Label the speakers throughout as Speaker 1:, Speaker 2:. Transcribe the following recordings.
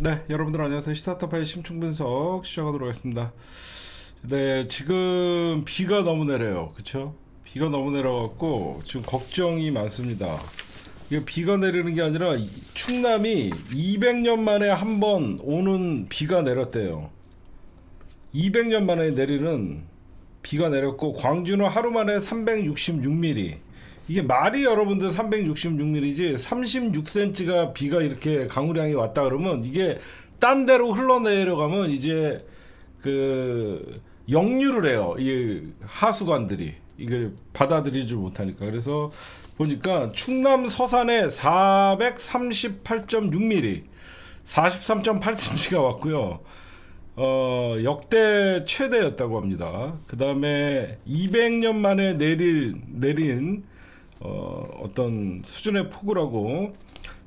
Speaker 1: 네, 여러분들 안녕하세요. 시사타파의 심층 분석 시작하도록 하겠습니다. 네, 지금 비가 너무 내려요. 그쵸? 비가 너무 내려갖고 지금 걱정이 많습니다. 이게 비가 내리는 게 아니라 충남이 200년 만에 한 번 오는 비가 내렸대요. 200년 만에 내리는 비가 내렸고, 광주는 하루 만에 366mm. 이게 말이 여러분들 366mm지 36cm가 비가 이렇게 강우량이 왔다 그러면 이게 딴 데로 흘러내려가면 이제 그 역류를 해요. 이 하수관들이 이걸 받아들이지 못하니까. 그래서 보니까 충남 서산에 438.6mm, 43.8cm가 왔고요. 역대 최대였다고 합니다. 그 다음에 200년 만에 내린 어떤 수준의 폭우라고.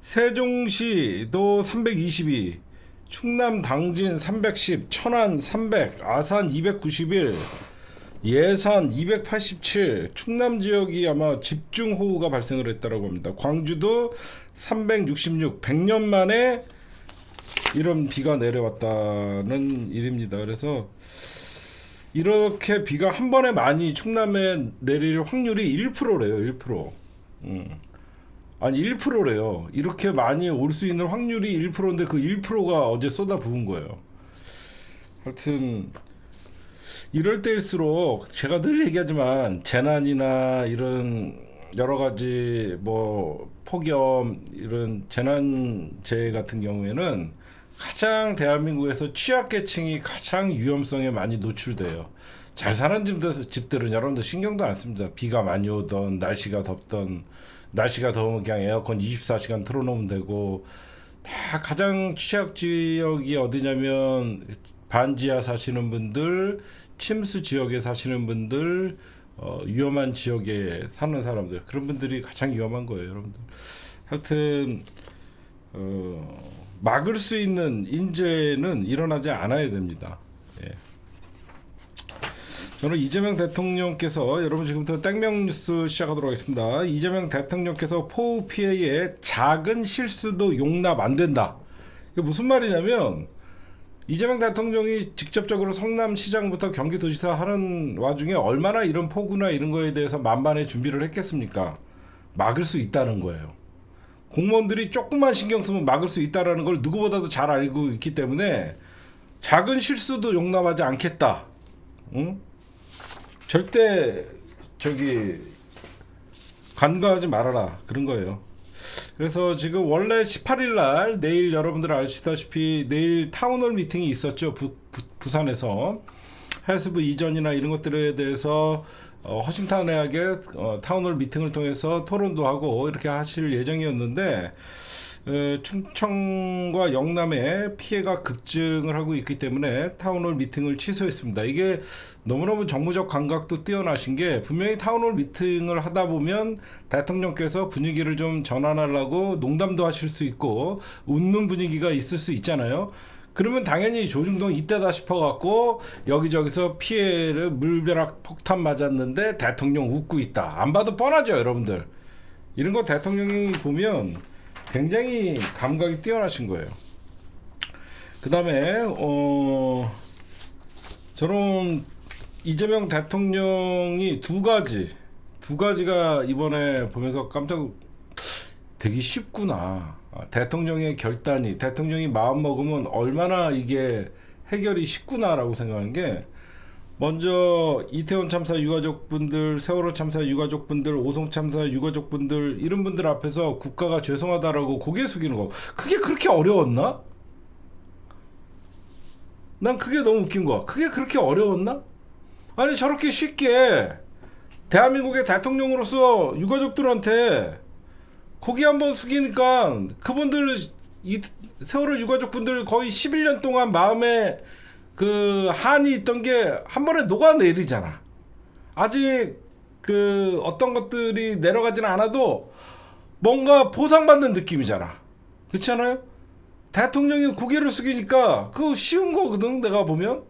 Speaker 1: 세종시도 322, 충남 당진 310, 천안 300, 아산 291, 예산 287, 충남 지역이 아마 집중호우가 발생을 했다고 합니다. 광주도 366, 100년 만에 이런 비가 내려왔다는 일입니다. 그래서 이렇게 비가 한 번에 많이 충남에 내릴 확률이 1%래요. 1%. 아니 1%래요. 이렇게 많이 올 수 있는 확률이 1%인데 그 1%가 어제 쏟아부은 거예요. 하여튼 이럴 때일수록 제가 늘 얘기하지만 재난이나 이런 여러 가지 뭐 폭염 이런 재난재해 같은 경우에는 가장 대한민국에서 취약계층이 가장 위험성에 많이 노출돼요. 잘 사는 집들은 여러분들 신경도 안 씁니다. 비가 많이 오던 날씨가 덥던, 날씨가 더우면 그냥 에어컨 24시간 틀어놓으면 되고. 다 가장 취약 지역이 어디냐면 반지하 사시는 분들, 침수 지역에 사시는 분들, 위험한 지역에 사는 사람들, 그런 분들이 가장 위험한 거예요, 여러분들. 하여튼 막을 수 있는 인재는 일어나지 않아야 됩니다. 예. 저는 이재명 대통령께서, 여러분 지금부터 땡명 뉴스 시작하도록 하겠습니다. 이재명 대통령께서 폭우 피해의 작은 실수도 용납 안 된다. 이게 무슨 말이냐면, 이재명 대통령이 직접적으로 성남시장부터 경기도지사 하는 와중에 얼마나 이런 폭우나 이런 거에 대해서 만반의 준비를 했겠습니까? 막을 수 있다는 거예요. 공무원들이 조금만 신경 쓰면 막을 수 있다는 걸 누구보다도 잘 알고 있기 때문에 작은 실수도 용납하지 않겠다. 응? 절대 간과하지 말아라, 그런 거예요. 그래서 지금 원래 18일 날, 내일 여러분들 아시다시피 내일 타운홀 미팅이 있었죠. 부산에서 해수부 이전이나 이런 것들에 대해서 허심탄회하게 타운홀 미팅을 통해서 토론도 하고 이렇게 하실 예정이었는데, 충청과 영남에 피해가 급증을 하고 있기 때문에 타운홀 미팅을 취소했습니다. 이게 너무너무 정무적 감각도 뛰어나신 게, 분명히 타운홀 미팅을 하다 보면 대통령께서 분위기를 좀 전환하려고 농담도 하실 수 있고 웃는 분위기가 있을 수 있잖아요. 그러면 당연히 조중동 이때다 싶어갖고 여기저기서 피해를 물벼락 폭탄 맞았는데 대통령 웃고 있다. 안 봐도 뻔하죠, 여러분들. 이런 거 대통령이 보면 굉장히 감각이 뛰어나신 거예요. 그 다음에 저는 이재명 대통령이 두 가지가 이번에 보면서 깜짝, 되게 쉽구나. 대통령의 결단이, 대통령이 마음 먹으면 얼마나 이게 해결이 쉽구나라고 생각하는 게, 먼저 이태원 참사 유가족분들, 세월호 참사 유가족분들, 오송 참사 유가족분들, 이런 분들 앞에서 국가가 죄송하다라고 고개 숙이는 거, 그게 그렇게 어려웠나? 난 그게 너무 웃긴 거야. 그게 그렇게 어려웠나? 아니, 저렇게 쉽게 대한민국의 대통령으로서 유가족들한테 고개 한번 숙이니까, 그분들, 이 세월호 유가족분들 거의 11년 동안 마음에 그 한이 있던 게 한 번에 녹아내리잖아. 아직 그 어떤 것들이 내려가지는 않아도 뭔가 보상받는 느낌이잖아. 그렇지 않아요? 대통령이 고개를 숙이니까 그거 쉬운 거거든. 내가 보면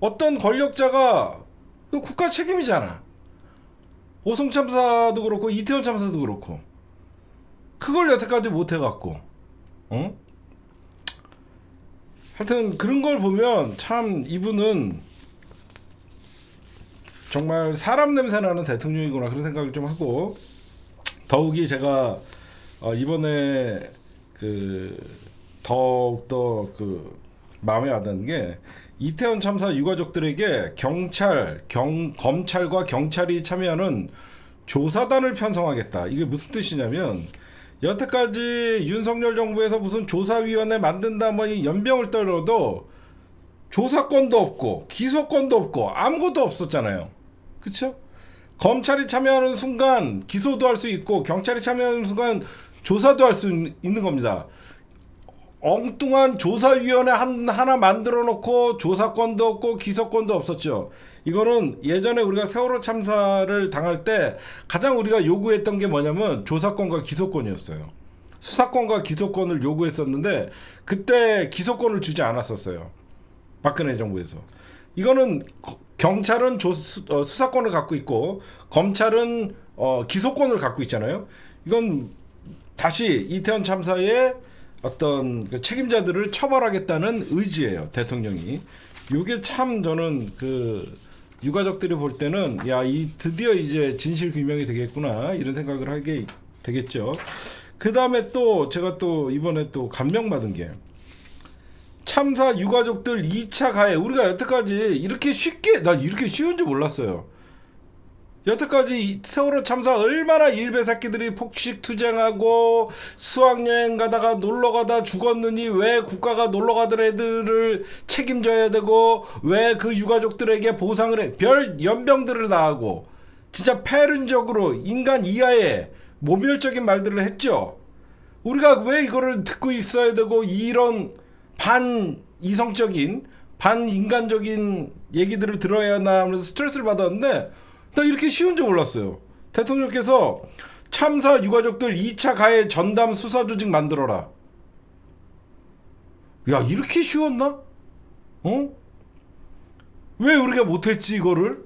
Speaker 1: 어떤 권력자가, 그 국가 책임이잖아. 오송 참사도 그렇고 이태원 참사도 그렇고, 그걸 여태까지 못 해갖고, 어? 하여튼 그런 걸 보면 참 이분은 정말 사람 냄새 나는 대통령이구나 그런 생각을 좀 하고, 더욱이 제가 이번에 그 더욱더 그 마음에 와닿는 게, 이태원 참사 유가족들에게 검찰과 경찰이 참여하는 조사단을 편성하겠다. 이게 무슨 뜻이냐면, 여태까지 윤석열 정부에서 무슨 조사위원회 만든다 뭐 이 연병을 떨어도 조사권도 없고 기소권도 없고 아무것도 없었잖아요. 그쵸? 검찰이 참여하는 순간 기소도 할 수 있고, 경찰이 참여하는 순간 조사도 할 수 있는 겁니다. 엉뚱한 조사위원회 하나 만들어 놓고 조사권도 없고 기소권도 없었죠. 이거는 예전에 우리가 세월호 참사를 당할 때 가장 우리가 요구했던 게 뭐냐면 조사권과 기소권이었어요. 수사권과 기소권을 요구했었는데 그때 기소권을 주지 않았었어요. 박근혜 정부에서. 이거는 경찰은 수사권을 갖고 있고 검찰은 기소권을 갖고 있잖아요. 이건 다시 이태원 참사의 어떤 그 책임자들을 처벌하겠다는 의지예요, 대통령이. 이게 참 저는 그 유가족들이 볼 때는 드디어 이제 진실 규명이 되겠구나 이런 생각을 하게 되겠죠. 그 다음에 또 제가 또 이번에 또 감명받은 게, 참사 유가족들 2차 가해. 우리가 여태까지 이렇게 쉽게, 나 이렇게 쉬운 줄 몰랐어요. 여태까지 세월호 참사 얼마나 일베 새끼들이 폭식 투쟁하고 수학여행 가다가 놀러가다 죽었느니 왜 국가가 놀러가던 애들을 책임져야 되고 왜 그 유가족들에게 보상을 해. 별 연병들을 다 하고 진짜 패륜적으로 인간 이하의 모멸적인 말들을 했죠. 우리가 왜 이거를 듣고 있어야 되고 이런 반이성적인 반인간적인 얘기들을 들어야 하나 하면서 스트레스를 받았는데, 나 이렇게 쉬운 줄 몰랐어요. 대통령께서 참사 유가족들 2차 가해 전담 수사 조직 만들어라. 야, 이렇게 쉬웠나? 왜 우리가 못했지 이거를?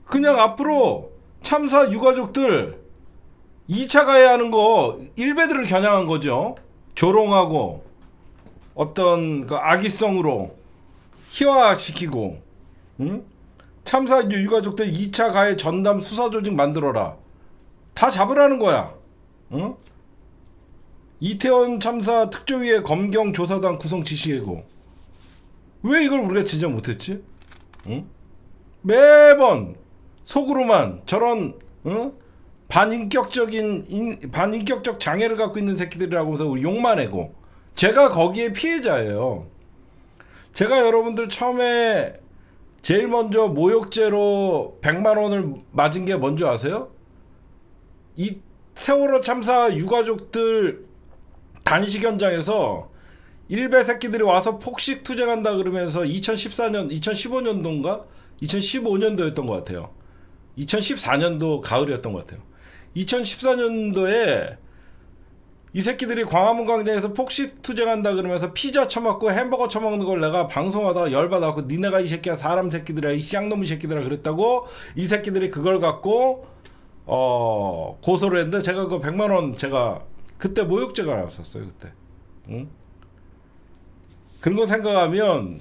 Speaker 1: 그냥 앞으로 참사 유가족들 2차 가해하는 거 일베들을 겨냥한 거죠. 조롱하고 어떤 그 악의성으로 희화시키고, 응? 참사 유가족들 2차 가해 전담 수사 조직 만들어라. 다 잡으라는 거야. 응? 이태원 참사 특조위의 검경 조사단 구성 지시해고. 왜 이걸 우리가 진짜 못했지? 응? 매번 속으로만 저런 반인격적 장애를 갖고 있는 새끼들이라고 해서 욕만 해고. 제가 거기에 피해자예요. 제가 여러분들 처음에 제일 먼저 모욕죄로 100만 원을 맞은 게 뭔지 아세요? 이 세월호 참사 유가족들 단식 현장에서 일베 새끼들이 와서 폭식 투쟁한다 그러면서 2015년도인가? 2015년도였던 것 같아요. 2014년도 가을이었던 것 같아요. 2014년도에 이 새끼들이 광화문 광장에서 폭식 투쟁한다 그러면서 피자 처먹고 햄버거 처먹는 걸 내가 방송하다가 열받아갖고, 니네가 이 새끼야 사람 새끼들이야 이 쌍놈의 새끼들이라 그랬다고 이 새끼들이 그걸 갖고 고소를 했는데, 제가 그 100만 원 제가 그때 모욕죄가 나왔었어요. 그때. 응? 그런 거 생각하면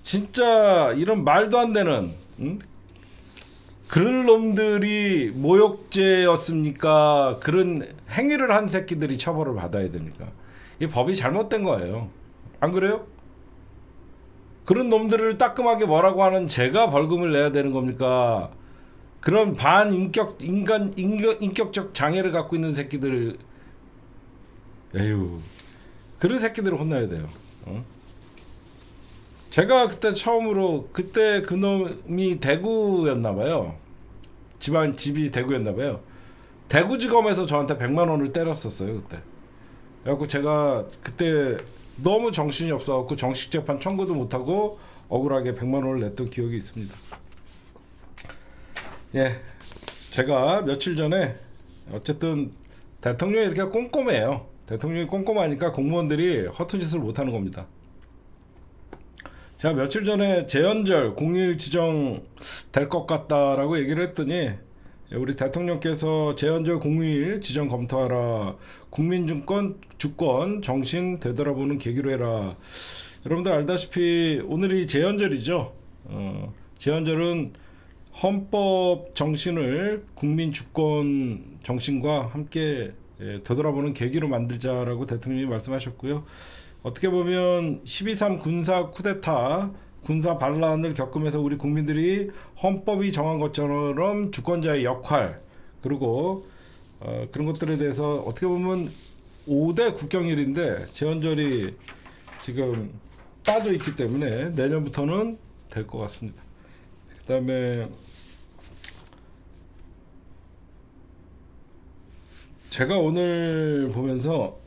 Speaker 1: 진짜 이런 말도 안 되는, 응? 그런 놈들이 모욕죄였습니까? 그런 행위를 한 새끼들이 처벌을 받아야 됩니까? 이 법이 잘못된 거예요. 안 그래요? 그런 놈들을 따끔하게 뭐라고 하는 제가 벌금을 내야 되는 겁니까? 그런 인격적 장애를 갖고 있는 새끼들, 에휴, 그런 새끼들을 혼나야 돼요. 제가 그때 처음으로, 그때 그놈이 대구였나봐요. 집이 대구였나봐요. 대구지검에서 저한테 100만 원을 때렸었어요, 그때. 그래갖고 제가 그때 너무 정신이 없어갖고 정식 재판 청구도 못하고 억울하게 100만 원을 냈던 기억이 있습니다. 예, 제가 며칠 전에 어쨌든 대통령이 이렇게 꼼꼼해요. 대통령이 꼼꼼하니까 공무원들이 허튼 짓을 못하는 겁니다. 제가 며칠 전에 재연절 공휴일 지정 될 것 같다라고 얘기를 했더니, 우리 대통령께서 재연절 공휴일 지정 검토하라, 국민 주권 정신 되돌아보는 계기로 해라, 여러분들 알다시피 오늘이 제헌절이죠. 제헌절은 헌법 정신을 국민 주권 정신과 함께 되돌아보는 계기로 만들자라고 대통령이 말씀하셨고요. 어떻게 보면 12.3 군사 쿠데타 군사 반란을 겪으면서 우리 국민들이 헌법이 정한 것처럼 주권자의 역할 그리고 그런 것들에 대해서 어떻게 보면 5대 국경일인데 제헌절이 지금 빠져 있기 때문에 내년부터는 될 것 같습니다. 그 다음에 제가 오늘 보면서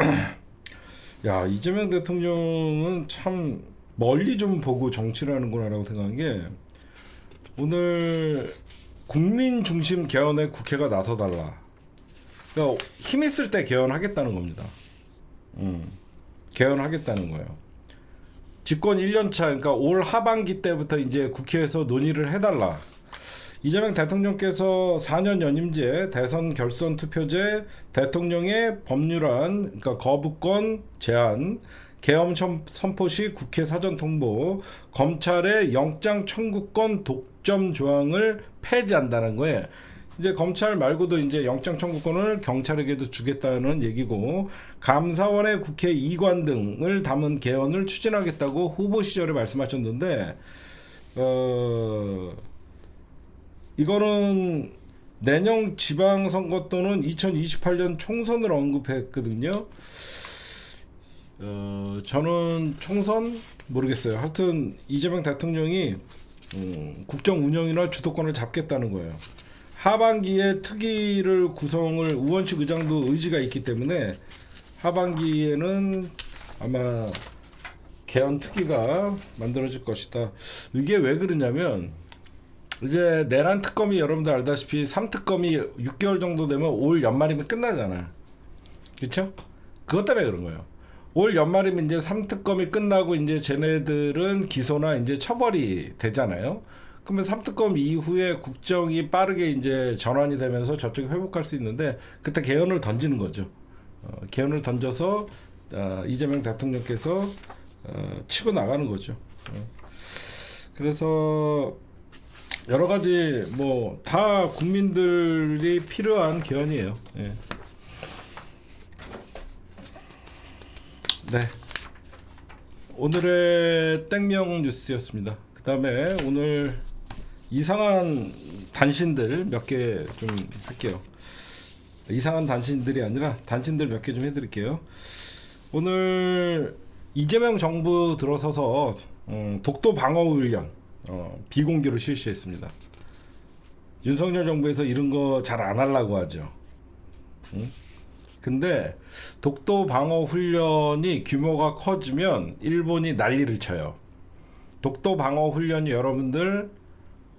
Speaker 1: 야, 이재명 대통령은 참 멀리 좀 보고 정치를 하는구나 라고 생각한 게 오늘 국민 중심 개헌에 국회가 나서달라. 그러니까 힘 있을 때 개헌하겠다는 겁니다. 개헌하겠다는 거예요. 집권 1년차 그러니까 올 하반기 때부터 이제 국회에서 논의를 해달라. 이재명 대통령께서 4년 연임제, 대선 결선 투표제, 대통령의 법률안, 그러니까 거부권 제한, 계엄 선포 시 국회 사전 통보, 검찰의 영장 청구권 독점 조항을 폐지한다는 거예요. 이제 검찰 말고도 이제 영장 청구권을 경찰에게도 주겠다는 얘기고, 감사원의 국회 이관 등을 담은 개헌을 추진하겠다고 후보 시절에 말씀하셨는데, 이거는 내년 지방선거 또는 2028년 총선을 언급했거든요. 저는 총선 모르겠어요. 하여튼 이재명 대통령이 국정 운영이나 주도권을 잡겠다는 거예요. 하반기에 특위를 구성을 우원식 의장도 의지가 있기 때문에 하반기에는 아마 개헌 특위가 만들어질 것이다. 이게 왜 그러냐면 이제 내란 특검이 여러분들 알다시피 3특검이 6개월 정도 되면 올 연말이면 끝나잖아. 그렇죠? 그것 때문에 그런 거예요. 올 연말이면 이제 3특검이 끝나고 이제 쟤네들은 기소나 이제 처벌이 되잖아요. 그러면 3특검 이후에 국정이 빠르게 이제 전환이 되면서 저쪽이 회복할 수 있는데 그때 개헌을 던지는 거죠. 개헌을 던져서 이재명 대통령께서 치고 나가는 거죠. 그래서 여러 가지 뭐 다 국민들이 필요한 개헌이에요. 예. 네. 오늘의 땡명 뉴스였습니다. 그 다음에 오늘 이상한 단신들 몇 개 좀 할게요. 이상한 단신들이 아니라 단신들 몇 개 좀 해드릴게요. 오늘 이재명 정부 들어서서 독도 방어 훈련 비공개로 실시했습니다. 윤석열 정부에서 이런 거 잘 안 하려고 하죠. 근데 독도 방어 훈련이 규모가 커지면 일본이 난리를 쳐요. 독도 방어 훈련이 여러분들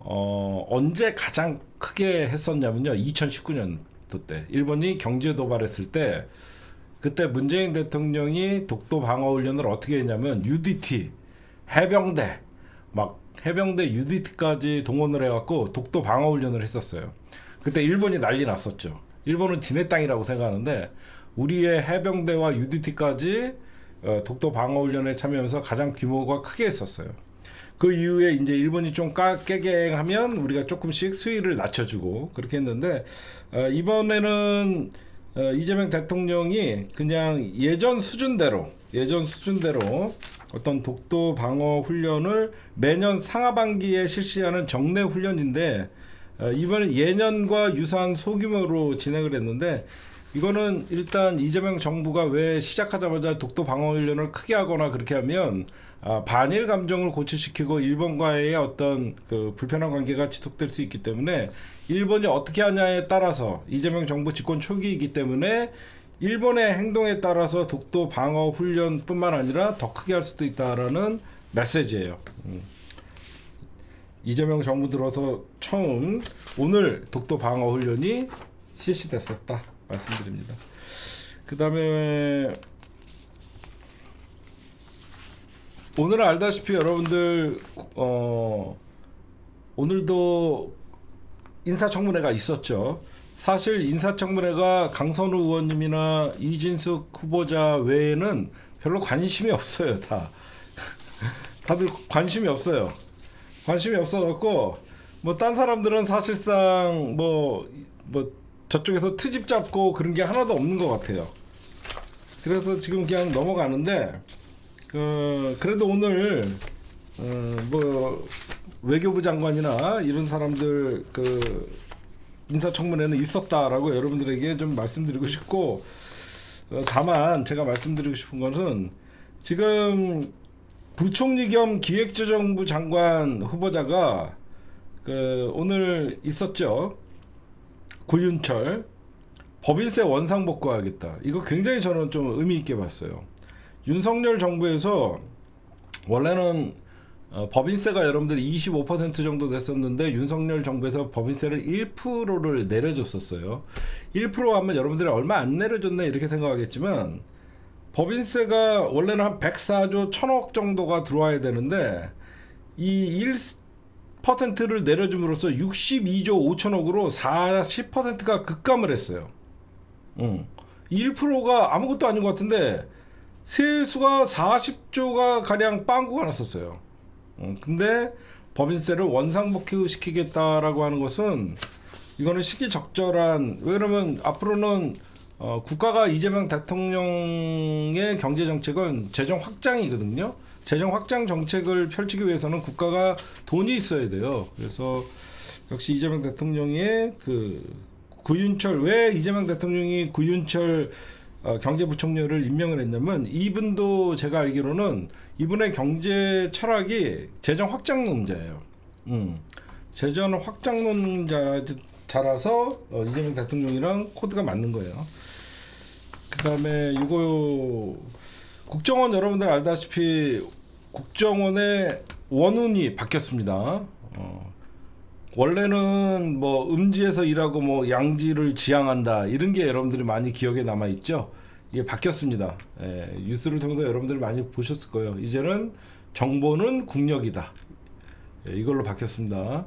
Speaker 1: 언제 가장 크게 했었냐면요. 2019년도 때 일본이 경제 도발했을 때 그때 문재인 대통령이 독도 방어 훈련을 어떻게 했냐면 UDT 해병대 막 해병대 UDT까지 동원을 해갖고 독도 방어 훈련을 했었어요. 그때 일본이 난리 났었죠. 일본은 지네 땅이라고 생각하는데 우리의 해병대와 UDT까지 독도 방어 훈련에 참여하면서 가장 규모가 크게 했었어요. 그 이후에 이제 일본이 좀 깨게 하면 우리가 조금씩 수위를 낮춰주고 그렇게 했는데 이번에는 이재명 대통령이 그냥 예전 수준대로 어떤 독도 방어 훈련을 매년 상하반기에 실시하는 정례 훈련인데 이번에 예년과 유사한 소규모로 진행을 했는데 이거는 일단 이재명 정부가 왜 시작하자마자 독도 방어 훈련을 크게 하거나 그렇게 하면 반일 감정을 고취시키고 일본과의 어떤 그 불편한 관계가 지속될 수 있기 때문에 일본이 어떻게 하냐에 따라서 이재명 정부 집권 초기이기 때문에 일본의 행동에 따라서 독도 방어 훈련뿐만 아니라 더 크게 할 수도 있다라는 메시지예요. 이재명 정부 들어서 처음 오늘 독도 방어 훈련이 실시됐었다 말씀드립니다. 그 다음에 오늘 알다시피 여러분들 오늘도 인사청문회가 있었죠. 사실 인사청문회가 강선우 의원님이나 이진숙 후보자 외에는 별로 관심이 없어요. 다 다들 관심이 없어요. 관심이 없어갖고 뭐 딴 사람들은 사실상 뭐 저쪽에서 트집 잡고 그런 게 하나도 없는 것 같아요. 그래서 지금 그냥 넘어가는데 그래도 오늘 뭐 외교부 장관이나 이런 사람들 그 인사청문회는 있었다라고 여러분들에게 좀 말씀드리고 싶고, 다만 제가 말씀드리고 싶은 것은 지금 부총리 겸 기획재정부 장관 후보자가 오늘 있었죠. 구윤철 법인세 원상 복구하겠다. 이거 굉장히 저는 좀 의미 있게 봤어요. 윤석열 정부에서 원래는 법인세가 여러분들이 25% 정도 됐었는데 윤석열 정부에서 법인세를 1%를 내려줬었어요. 1% 하면 여러분들이 얼마 안 내려줬네 이렇게 생각하겠지만, 법인세가 원래는 한 104조 1000억 정도가 들어와야 되는데 이 1%를 내려줌으로써 62조 5천억으로 40%가 급감을 했어요. 1%가 아무것도 아닌 것 같은데 세수가 40조가 가량 빵꾸가 났었어요. 근데 법인세를 원상복구 시키겠다라고 하는 것은 이거는 시기적절한, 왜냐면 앞으로는 국가가 이재명 대통령의 경제 정책은 재정 확장이거든요. 재정 확장 정책을 펼치기 위해서는 국가가 돈이 있어야 돼요. 그래서 역시 이재명 대통령의 구윤철, 왜 이재명 대통령이 구윤철 경제부총리를 임명을 했냐면, 이분도 제가 알기로는 이분의 경제 철학이 재정 확장론자예요. 재정 확장론자라서 이재명 대통령이랑 코드가 맞는 거예요. 그 다음에 이거 국정원, 여러분들 알다시피 국정원의 원운이 바뀌었습니다. 원래는 뭐 음지에서 일하고 뭐 양지를 지향한다 이런 게 여러분들이 많이 기억에 남아 있죠. 이게 바뀌었습니다. 뉴스를 통해서 여러분들이 많이 보셨을 거예요. 이제는 정보는 국력이다. 이걸로 바뀌었습니다.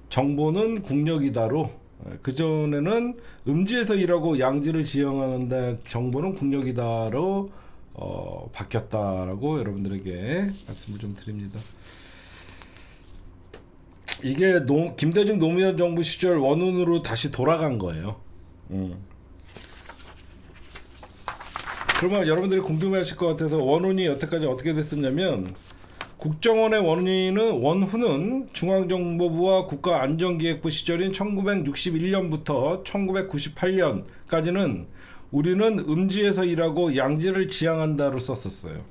Speaker 1: 정보는 국력이다로, 그전에는 음지에서 일하고 양지를 지향한다, 정보는 국력이다로 바뀌었다라고 여러분들에게 말씀을 좀 드립니다. 이게 김대중 노무현 정부 시절 원운으로 다시 돌아간 거예요. 그러면 여러분들이 궁금해하실 것 같아서 원운이 여태까지 어떻게 됐었냐면, 국정원의 원후는 중앙정보부와 국가안전기획부 시절인 1961년부터 1998년까지는 우리는 음지에서 일하고 양지를 지향한다로 썼었어요.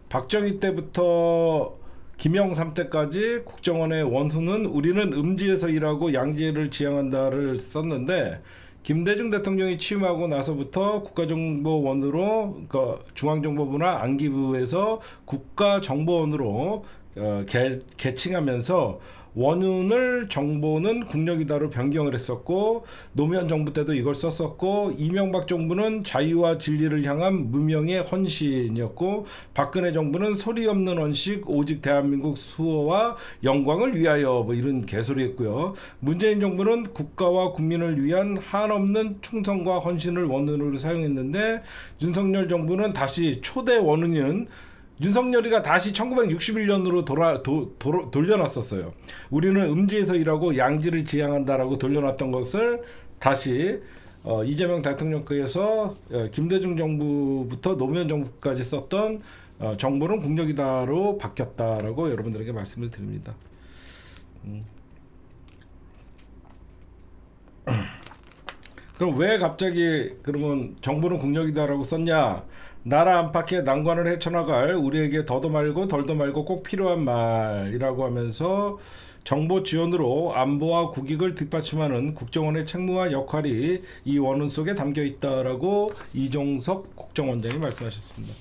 Speaker 1: 박정희 때부터 김영삼 때까지 국정원의 원후는 우리는 음지에서 일하고 양지를 지향한다를 썼는데, 김대중 대통령이 취임하고 나서부터 국가정보원으로, 그러니까 중앙정보부나 안기부에서 국가정보원으로 개칭하면서 원운을 정보는 국력이다로 변경을 했었고, 노무현 정부 때도 이걸 썼었고, 이명박 정부는 자유와 진리를 향한 무명의 헌신이었고, 박근혜 정부는 소리 없는 헌식 오직 대한민국 수호와 영광을 위하여 뭐 이런 개소리였고요. 문재인 정부는 국가와 국민을 위한 한없는 충성과 헌신을 원운으로 사용했는데, 윤석열 정부는 다시 초대 원운은 윤석열이가 다시 1961년으로 돌려놨었어요. 우리는 음지에서 일하고 양지를 지향한다라고 돌려놨던 것을 다시 이재명 대통령께서 김대중 정부부터 노무현 정부까지 썼던 정보는 국력이다로 바뀌었다라고 여러분들에게 말씀을 드립니다. 그럼 왜 갑자기 그러면 정보는 국력이다라고 썼냐? 나라 안팎의 난관을 헤쳐나갈 우리에게 더도 말고 덜도 말고 꼭 필요한 말이라고 하면서 정보 지원으로 안보와 국익을 뒷받침하는 국정원의 책무와 역할이 이 원문 속에 담겨 있다라고 이종석 국정원장이 말씀하셨습니다.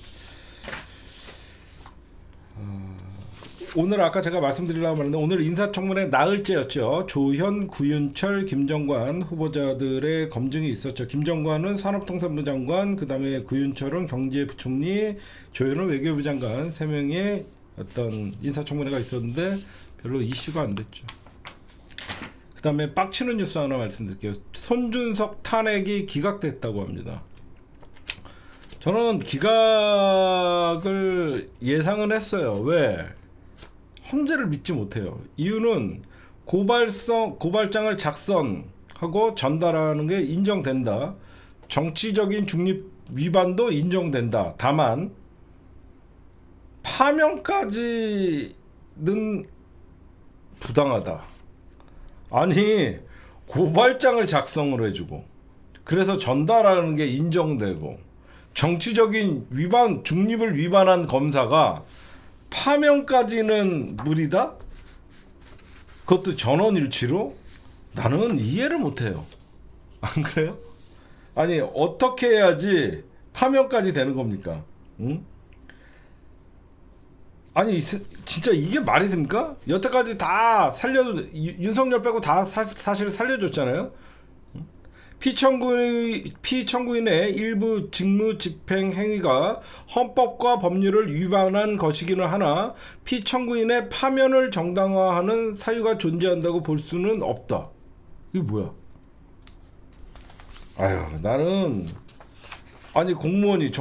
Speaker 1: 오늘 아까 제가 말씀드리려고 했는데, 오늘 인사청문회 나흘째였죠. 조현, 구윤철, 김정관 후보자들의 검증이 있었죠. 김정관은 산업통상부 장관, 그 다음에 구윤철은 경제부총리, 조현은 외교부 장관 3명의 어떤 인사청문회가 있었는데 별로 이슈가 안 됐죠. 그 다음에 빡치는 뉴스 하나 말씀드릴게요. 손준석 탄핵이 기각됐다고 합니다. 저는 기각을 예상은 했어요. 왜? 헌재를 믿지 못해요. 이유는 고발장을 작성하고 전달하는 게 인정된다. 정치적인 중립 위반도 인정된다. 다만 파면까지는 부당하다. 아니, 고발장을 작성을 해주고 그래서 전달하는 게 인정되고 정치적인 위반, 중립을 위반한 검사가 파면까지는 무리다? 그것도 전원일치로? 나는 이해를 못해요. 안 그래요? 아니, 어떻게 해야지 파면까지 되는 겁니까? 응? 아니, 진짜 이게 말이 됩니까? 여태까지 다 윤석열 빼고 다 사실 살려줬잖아요. 피청구인의 일부 직무 집행 행위가 헌법과 법률을 위반한 것이기는 하나 피청구인의 파면을 정당화하는 사유가 존재한다고 볼 수는 없다. 이게 뭐야? 아유, 나는 아니, 공무원이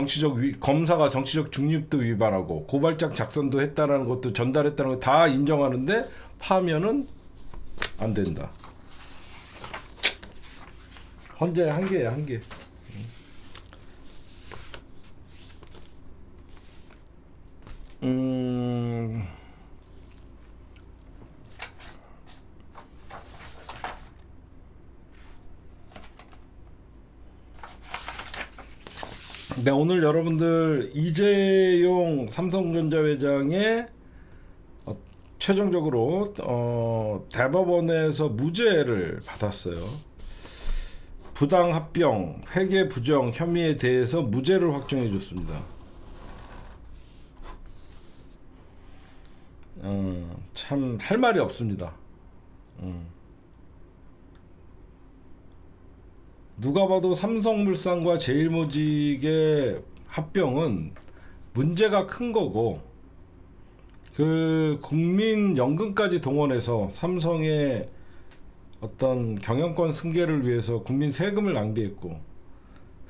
Speaker 1: 검사가 정치적 중립도 위반하고 고발장 작성도 했다라는 것도 전달했다는 거 다 인정하는데 파면은 안 된다. 헌재 한계야, 한계. 네, 오늘 여러분들 이재용 삼성전자 회장의 최종적으로 대법원에서 무죄를 받았어요. 부당합병, 회계 부정 혐의에 대해서 무죄를 확정해 줬습니다. 참 할 말이 없습니다. 누가 봐도 삼성물산과 제일모직의 합병은 문제가 큰 거고, 그 국민연금까지 동원해서 삼성의 어떤 경영권 승계를 위해서 국민 세금을 낭비했고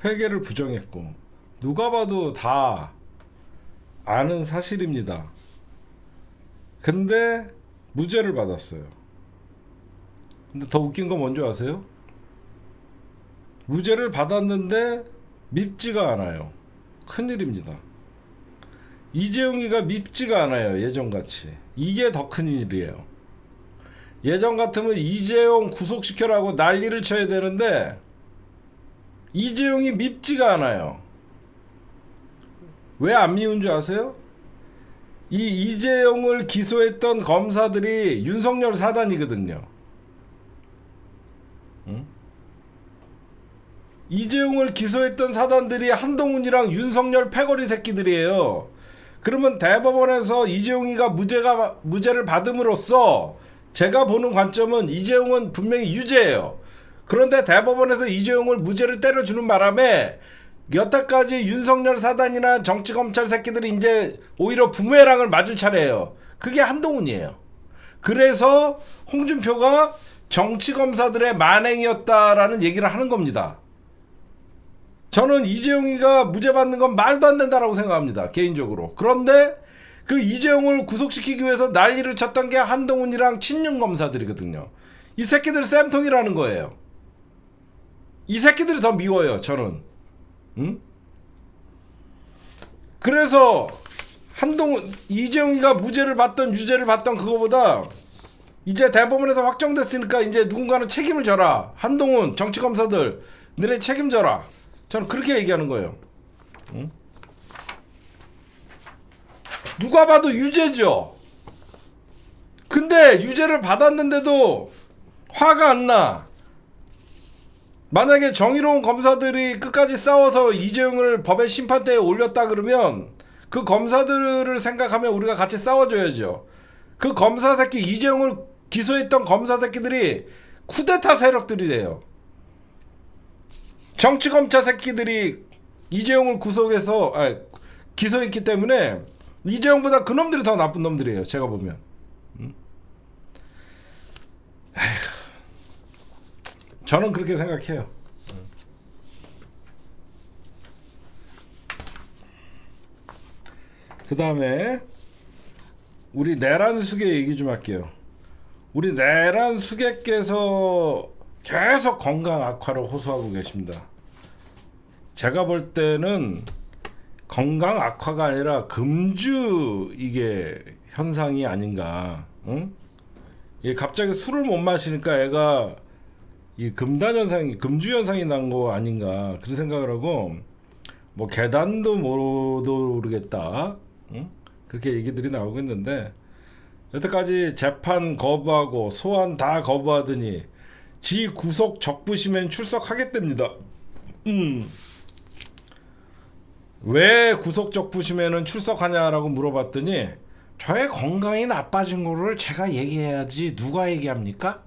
Speaker 1: 회계를 부정했고 누가 봐도 다 아는 사실입니다. 근데 무죄를 받았어요. 근데 더 웃긴 건 뭔지 아세요? 무죄를 받았는데 밉지가 않아요. 큰일입니다. 이재용이가 밉지가 않아요. 예전같이. 이게 더 큰일이에요. 예전 같으면 이재용 구속시켜라고 난리를 쳐야 되는데 이재용이 밉지가 않아요. 왜 안 미운 줄 아세요? 이 이재용을 기소했던 검사들이 윤석열 사단이거든요. 응? 이재용을 기소했던 사단들이 한동훈이랑 윤석열 패거리 새끼들이에요. 그러면 대법원에서 이재용이가 무죄를 받음으로써 제가 보는 관점은 이재용은 분명히 유죄예요. 그런데 대법원에서 이재용을 무죄를 때려주는 바람에 여태까지 윤석열 사단이나 정치검찰 새끼들이 이제 오히려 부메랑을 맞을 차례예요. 그게 한동훈이에요. 그래서 홍준표가 정치검사들의 만행이었다라는 얘기를 하는 겁니다. 저는 이재용이가 무죄 받는 건 말도 안 된다라고 생각합니다. 개인적으로. 그런데 그 이재용을 구속시키기 위해서 난리를 쳤던 게 한동훈이랑 친윤 검사들이거든요. 이 새끼들 쌤통이라는 거예요. 이 새끼들이 더 미워요, 저는. 응? 그래서 이재용이가 무죄를 받던 유죄를 받던 그거보다 이제 대법원에서 확정됐으니까 이제 누군가는 책임을 져라. 한동훈 정치검사들 너네 책임져라. 저는 그렇게 얘기하는 거예요. 응? 누가 봐도 유죄죠. 근데 유죄를 받았는데도 화가 안 나. 만약에 정의로운 검사들이 끝까지 싸워서 이재용을 법의 심판대에 올렸다 그러면 그 검사들을 생각하면 우리가 같이 싸워줘야죠. 그 검사 새끼 이재용을 기소했던 검사 새끼들이 쿠데타 세력들이래요. 정치검찰 새끼들이 이재용을 기소했기 때문에 이재용보다 그놈들이 더 나쁜 놈들이에요. 제가 보면. 저는 그렇게 생각해요. 그 다음에 우리 내란수계 얘기 좀 할게요. 우리 내란수계께서 계속 건강 악화를 호소하고 계십니다. 제가 볼 때는 건강 악화가 아니라 금주 이게 현상이 아닌가. 응? 이게 갑자기 술을 못 마시니까 애가 이 금단 현상이 금주 현상이 난 거 아닌가 그런 생각을 하고 뭐 계단도 못 오르겠다. 응? 그렇게 얘기들이 나오고 있는데 여태까지 재판 거부하고 소환 다 거부하더니 지 구속 적부심엔 출석하겠답니다. 왜 구속 적부심에는 출석하냐라고 물어봤더니 저의 건강이 나빠진 거를 제가 얘기해야지 누가 얘기합니까?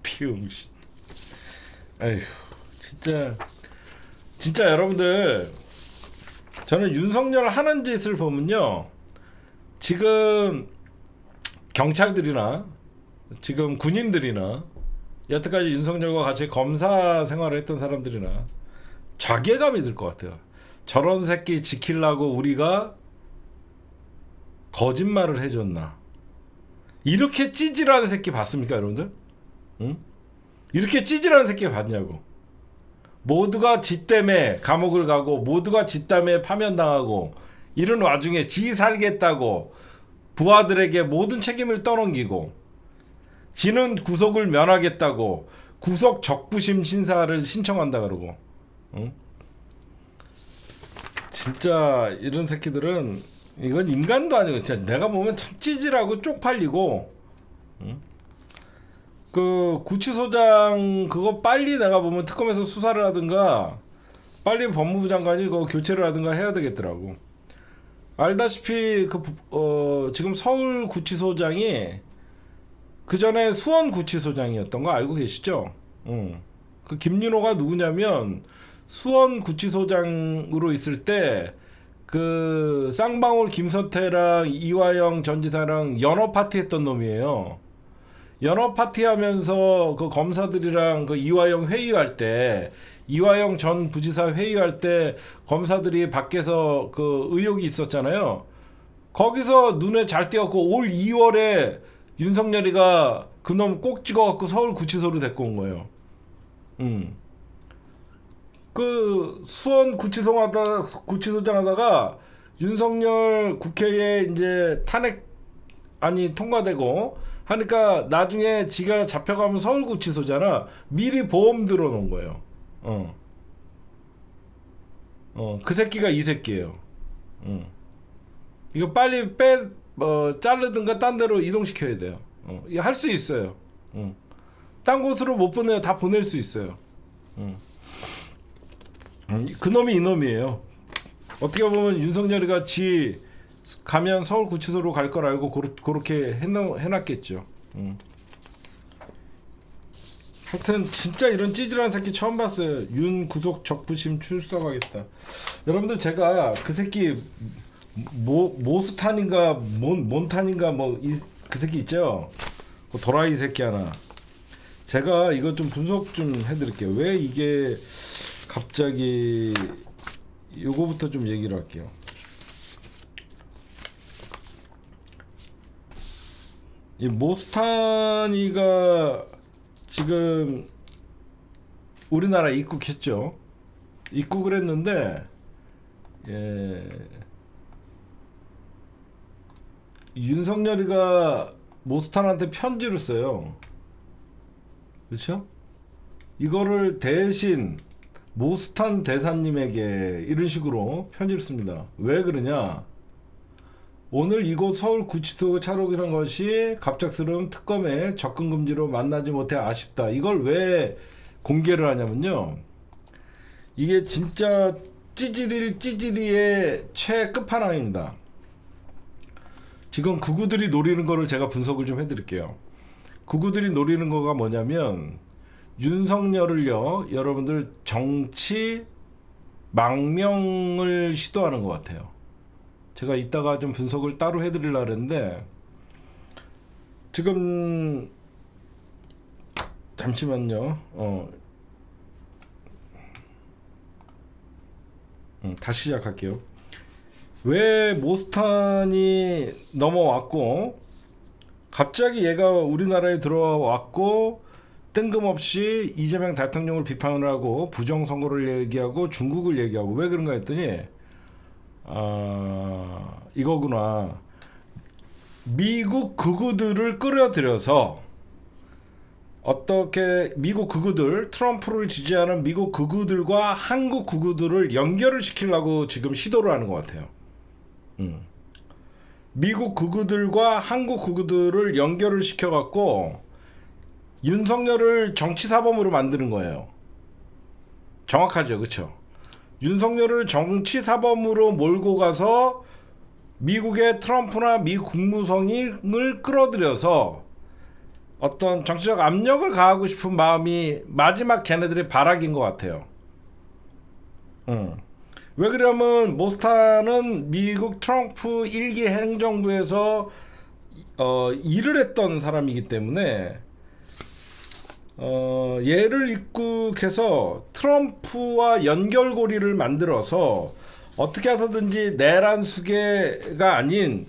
Speaker 1: 비용신. 아휴 진짜 여러분들 저는 윤석열 하는 짓을 보면요 지금 경찰들이나 지금 군인들이나 여태까지 윤석열과 같이 검사 생활을 했던 사람들이나 자괴감이 들 것 같아요. 저런 새끼 지키려고 우리가 거짓말을 해줬나. 이렇게 찌질하는 새끼 봤습니까 여러분들? 응? 이렇게 찌질하는 새끼 봤냐고. 모두가 지 때문에 감옥을 가고 모두가 지 때문에 파면당하고 이런 와중에 지 살겠다고 부하들에게 모든 책임을 떠넘기고 지는 구속을 면하겠다고 구속 적부심 신사를 신청한다 그러고. 응? 진짜 이런 새끼들은 이건 인간도 아니고 진짜 내가 보면 참 찌질하고 쪽팔리고. 응? 그 구치소장 그거 빨리 내가 보면 특검에서 수사를 하든가 빨리 법무부 장관이 그거 교체를 하든가 해야 되겠더라고. 알다시피 지금 서울 구치소장이 그 전에 수원 구치소장이었던 거 알고 계시죠? 그 김윤호가 누구냐면 수원 구치소장으로 있을 때 그 쌍방울 김서태랑 이화영 전 지사랑 연어 파티 했던 놈이에요. 연어 파티 하면서 그 검사들이랑 그 이화영 회의할 때 이화영 전 부지사 회의할 때 검사들이 밖에서 그 의혹이 있었잖아요. 거기서 눈에 잘 띄었고 올 2월에 윤석열이가 그놈 꼭 찍어갖고 서울 구치소로 데리고 온 거예요. 그 수원 구치소장 하다가 윤석열 국회에 이제 탄핵안이 통과되고 하니까 나중에 지가 잡혀가면 서울구치소잖아. 미리 보험 들어놓은 거예요. 그 새끼가 이 새끼예요. 이거 빨리 자르든가 딴 데로 이동시켜야 돼요. 이거 할 수 있어요. 딴 곳으로 못 보내요. 다 보낼 수 있어요. 그놈이 이놈이에요. 어떻게 보면 윤석열이가 지 가면 서울구치소로 갈 걸 알고 그렇게 해놨겠죠. 하여튼 진짜 이런 찌질한 새끼 처음 봤어요. 윤 구속 적부심 출석하겠다. 여러분들 제가 그 새끼 모스탄인가 몬탄인가 뭐 그 새끼 있죠. 그 도라이 새끼 하나. 제가 이거 좀 분석 좀 해드릴게요. 왜 이게 갑자기 요거부터 좀 얘기를 할게요. 이 모스탄이가 지금 우리나라 입국했죠. 입국을 했는데 윤석열이가 모스탄한테 편지를 써요. 그렇죠? 이거를 대신 모스탄 대사님에게 이런 식으로 편지를 씁니다. 왜 그러냐? 오늘 이곳 서울구치소 차록이란 것이 갑작스러운 특검에 접근 금지로 만나지 못해 아쉽다. 이걸 왜 공개를 하냐면요. 이게 진짜 찌질이의 최끝판왕입니다. 지금 극우들이 노리는 거를 제가 분석을 좀 해드릴게요. 극우들이 노리는 거가 뭐냐면 윤석열을요, 여러분들 정치 망명을 시도하는 것 같아요. 제가 이따가 좀 분석을 따로 해드리려고 했는데 지금 잠시만요. 다시 시작할게요. 왜 모스탄이 넘어왔고 갑자기 얘가 우리나라에 들어왔고 뜬금없이 이재명 대통령을 비판을 하고 부정선거를 얘기하고 중국을 얘기하고 왜 그런가 했더니 이거구나. 미국 극우들을 끌어들여서 어떻게 미국 극우들, 트럼프를 지지하는 미국 극우들과 한국 극우들을 연결을 시키려고 지금 시도를 하는 것 같아요. 미국 극우들과 한국 극우들을 연결을 시켜갖고 윤석열을 정치사범으로 만드는 거예요. 정확하죠, 그렇죠? 윤석열을 정치사범으로 몰고 가서 미국의 트럼프나 미 국무성을 끌어들여서 어떤 정치적 압력을 가하고 싶은 마음이 마지막 걔네들의 발악인 것 같아요. 왜 그러면 모스탄은 미국 트럼프 1기 행정부에서 일을 했던 사람이기 때문에 얘를 입국해서 트럼프와 연결고리를 만들어서 어떻게 해서든지 내란 수계가 아닌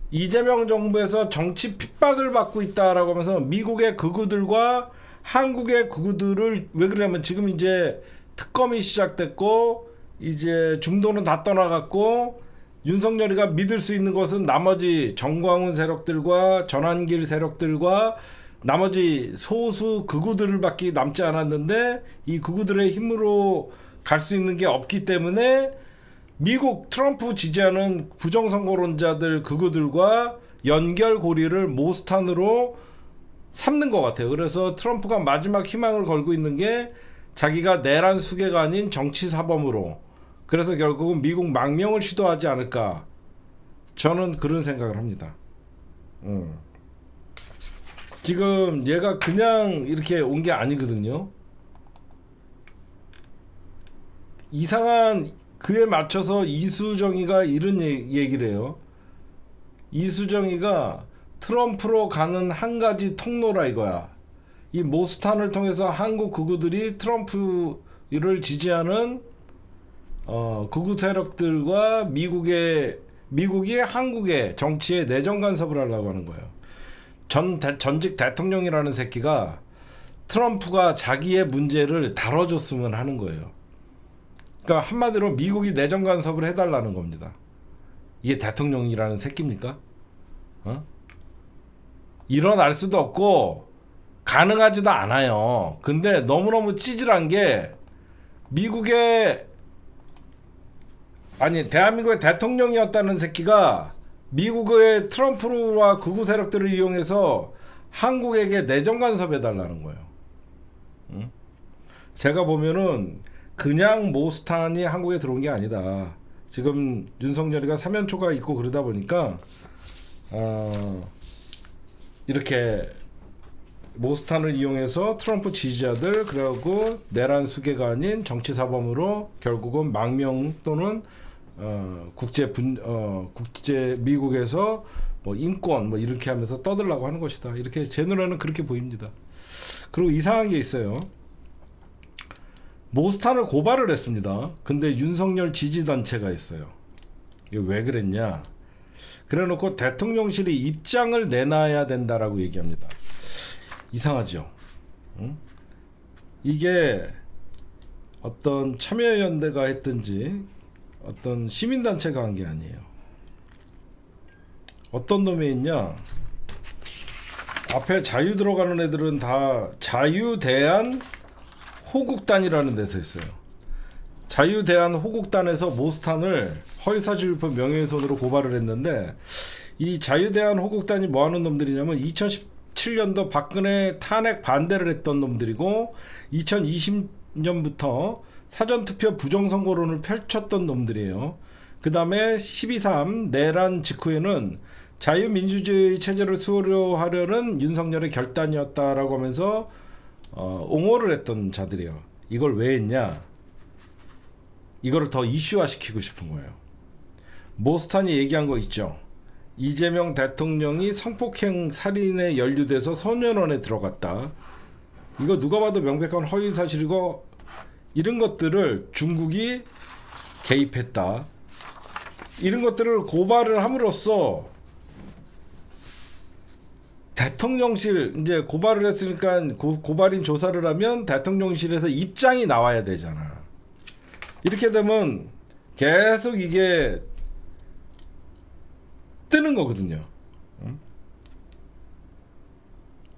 Speaker 1: 이재명 정부에서 정치 핍박을 받고 있다라고 하면서 미국의 극우들과 한국의 극우들을 왜 그러냐면 지금 이제 특검이 시작됐고 이제 중도는 다 떠나갔고 윤석열이가 믿을 수 있는 것은 나머지 정광훈 세력들과 전환길 세력들과 나머지 소수 극우들밖에 남지 않았는데 이 극우들의 힘으로 갈 수 있는 게 없기 때문에 미국 트럼프 지지하는 부정선거론자들 극우들과 연결고리를 모스탄으로 삼는 것 같아요. 그래서 트럼프가 마지막 희망을 걸고 있는 게 자기가 내란 수계가 아닌 정치사범으로, 그래서 결국은 미국 망명을 시도하지 않을까, 저는 그런 생각을 합니다. 지금 얘가 그냥 이렇게 온 게 아니거든요. 이상한 그에 맞춰서 이수정이가 이런 얘기를 해요. 이수정이가 트럼프로 가는 한 가지 통로라 이거야. 이 모스탄을 통해서 한국 극우들이 트럼프를 지지하는 극우 세력들과 미국이 한국의 정치에 내정 간섭을 하려고 하는 거예요. 전직 대통령이라는 새끼가 트럼프가 자기의 문제를 다뤄줬으면 하는 거예요. 그러니까 한마디로 미국이 내정 간섭을 해달라는 겁니다. 이게 대통령이라는 새끼입니까? 일어날 수도 없고 가능하지도 않아요. 근데 너무너무 찌질한 게 대한민국의 대통령이었다는 새끼가 미국의 트럼프와 극우 세력들을 이용해서 한국에게 내정 간섭해달라는 거예요. 제가 보면은 그냥 모스탄이 한국에 들어온 게 아니다. 지금 윤석열이가 사면초가 있고 그러다 보니까 이렇게 모스탄을 이용해서 트럼프 지지자들 그리고 내란 수계가 아닌 정치사범으로 결국은 망명 또는 국제 미국에서 뭐 인권 뭐 이렇게 하면서 떠들라고 하는 것이다. 이렇게 제 눈에는 그렇게 보입니다. 그리고 이상한 게 있어요. 모스탄을 고발을 했습니다. 근데 윤석열 지지단체가 있어요. 이게 왜 그랬냐? 그래놓고 대통령실이 입장을 내놔야 된다라고 얘기합니다. 이상하죠? 응? 이게 어떤 참여연대가 했든지 어떤 시민단체가 한 게 아니에요. 어떤 놈이 있냐? 앞에 자유 들어가는 애들은 다 자유대한 호국단이라는 데서 있어요. 자유대한 호국단에서 모스탄을 허위사실유포 명예훼손으로 고발을 했는데, 이 자유대한 호국단이 뭐하는 놈들이냐면 2017년도 박근혜 탄핵 반대를 했던 놈들이고 2020년부터 사전투표 부정선거론을 펼쳤던 놈들이에요. 그 다음에 12.3 내란 직후에는 자유민주주의 체제를 수호하려는 윤석열의 결단이었다라고 하면서 옹호를 했던 자들이에요. 이걸 왜 했냐? 이거를 더 이슈화 시키고 싶은 거예요. 모스탄이 얘기한 거 있죠. 이재명 대통령이 성폭행 살인에 연루돼서 소년원에 들어갔다. 이거 누가 봐도 명백한 허위사실이고 이런 것들을 중국이 개입했다. 이런 것들을 고발을 함으로써 대통령실 이제 고발을 했으니까 고발인 조사를 하면 대통령실에서 입장이 나와야 되잖아. 이렇게 되면 계속 이게 뜨는 거거든요.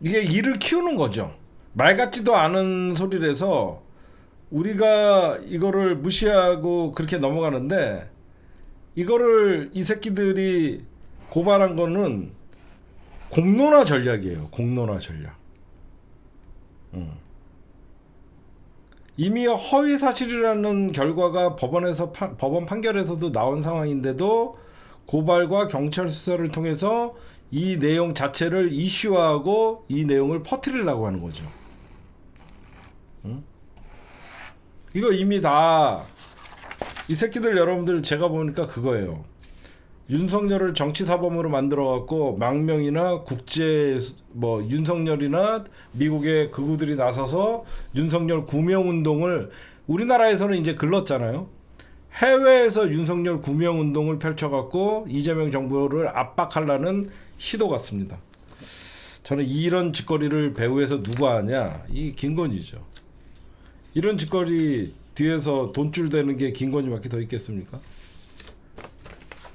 Speaker 1: 이게 일을 키우는 거죠. 말 같지도 않은 소리를 해서 우리가 이거를 무시하고 그렇게 넘어가는데, 이거를 이 새끼들이 고발한 거는 공론화 전략이에요. 공론화 전략. 이미 허위 사실이라는 결과가 법원에서 법원 판결에서도 나온 상황인데도 고발과 경찰 수사를 통해서 이 내용 자체를 이슈화하고 이 내용을 퍼뜨리려고 하는 거죠. 이거 이미 다 이 새끼들 여러분들 제가 보니까 그거예요. 윤석열을 정치사범으로 만들어갖고 망명이나 국제 뭐 윤석열이나 미국의 극우들이 나서서 윤석열 구명운동을 우리나라에서는 이제 글렀잖아요. 해외에서 윤석열 구명운동을 펼쳐갖고 이재명 정부를 압박하려는 시도 같습니다. 저는 이런 짓거리를 배후에서 누가 하냐? 이 김건희죠. 이런 짓거리 뒤에서 돈줄 대는 게 김건희밖에 더 있겠습니까?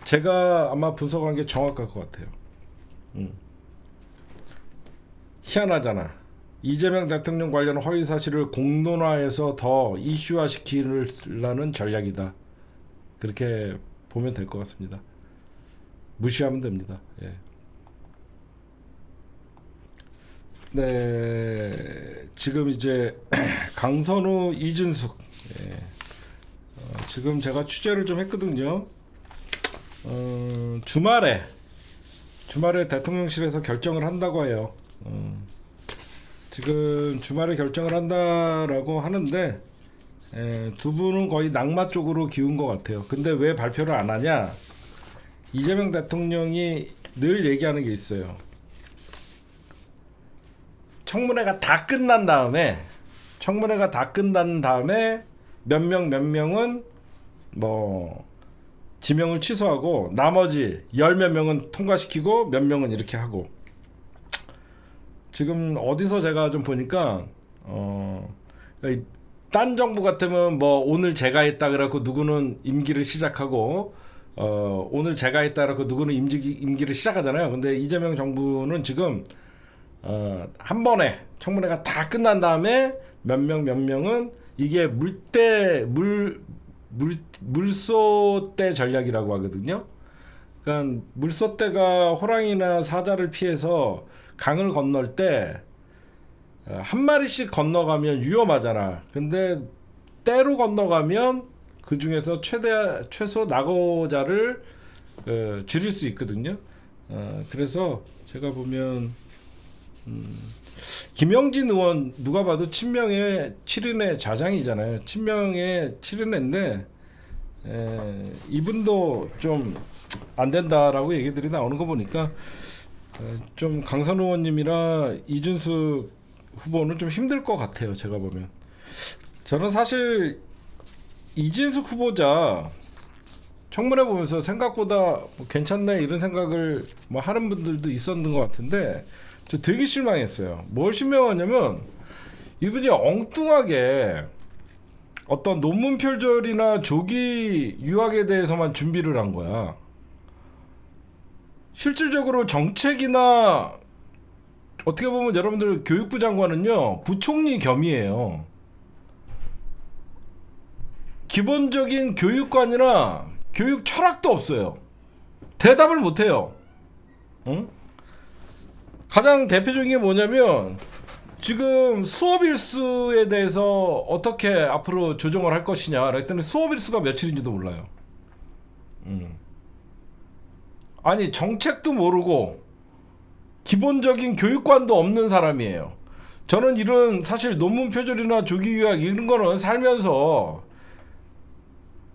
Speaker 1: 제가 아마 분석한 게 정확할 것 같아요. 희한하잖아. 이재명 대통령 관련 허위 사실을 공론화해서 더 이슈화 시키려는 전략이다. 그렇게 보면 될 것 같습니다. 무시하면 됩니다. 예. 네, 지금 이제 강선우, 이준숙, 예. 지금 제가 취재를 좀 했거든요. 주말에 대통령실에서 결정을 한다고 해요. 지금 주말에 결정을 한다라고 하는데, 두 분은 거의 낙마 쪽으로 기운 것 같아요. 근데 왜 발표를 안 하냐? 이재명 대통령이 늘 얘기하는 게 있어요. 청문회가 다 끝난 다음에 몇 명은 뭐 지명을 취소하고 나머지 열몇 명은 통과시키고 몇 명은 이렇게 하고, 지금 어디서 제가 좀 보니까 딴 정부 같으면 뭐 오늘 제가 했다 그래갖고 누구는 임기를 시작하고 오늘 제가 했다 그래갖고 누구는 임기를 시작하잖아요. 근데 이재명 정부는 지금 한 번에 청문회가 다 끝난 다음에 몇 명은 이게 물소대 전략이라고 하거든요. 그러니까 물소대가 호랑이나 사자를 피해서 강을 건널 때 한 마리씩 건너가면 위험하잖아. 근데 때로 건너가면 그 중에서 최소 낙오자를 줄일 수 있거든요. 그래서 제가 보면 김영진 의원 누가 봐도 친명의 7인의 좌장이잖아요. 친명의 7인인데 이분도 좀 안 된다라고 얘기들이 나오는 거 보니까 좀 강선우 의원님이랑 이준수 후보는 좀 힘들 것 같아요. 제가 보면 저는 사실 이준석 후보자 청문회 보면서 생각보다 뭐 괜찮네 이런 생각을 뭐 하는 분들도 있었는 것 같은데 저 되게 실망했어요. 뭘 실망하냐면 이분이 엉뚱하게 어떤 논문 표절이나 조기 유학에 대해서만 준비를 한 거야. 실질적으로 정책이나 어떻게 보면 여러분들 교육부 장관은요 부총리 겸이에요. 기본적인 교육관이나 교육 철학도 없어요. 대답을 못해요. 응? 가장 대표적인 게 뭐냐면 지금 수업 일수에 대해서 어떻게 앞으로 조정을 할 것이냐 그랬더니 수업 일수가 며칠인지도 몰라요. 아니 정책도 모르고 기본적인 교육관도 없는 사람이에요. 저는 이런 사실 논문 표절이나 조기 유학 이런 거는 살면서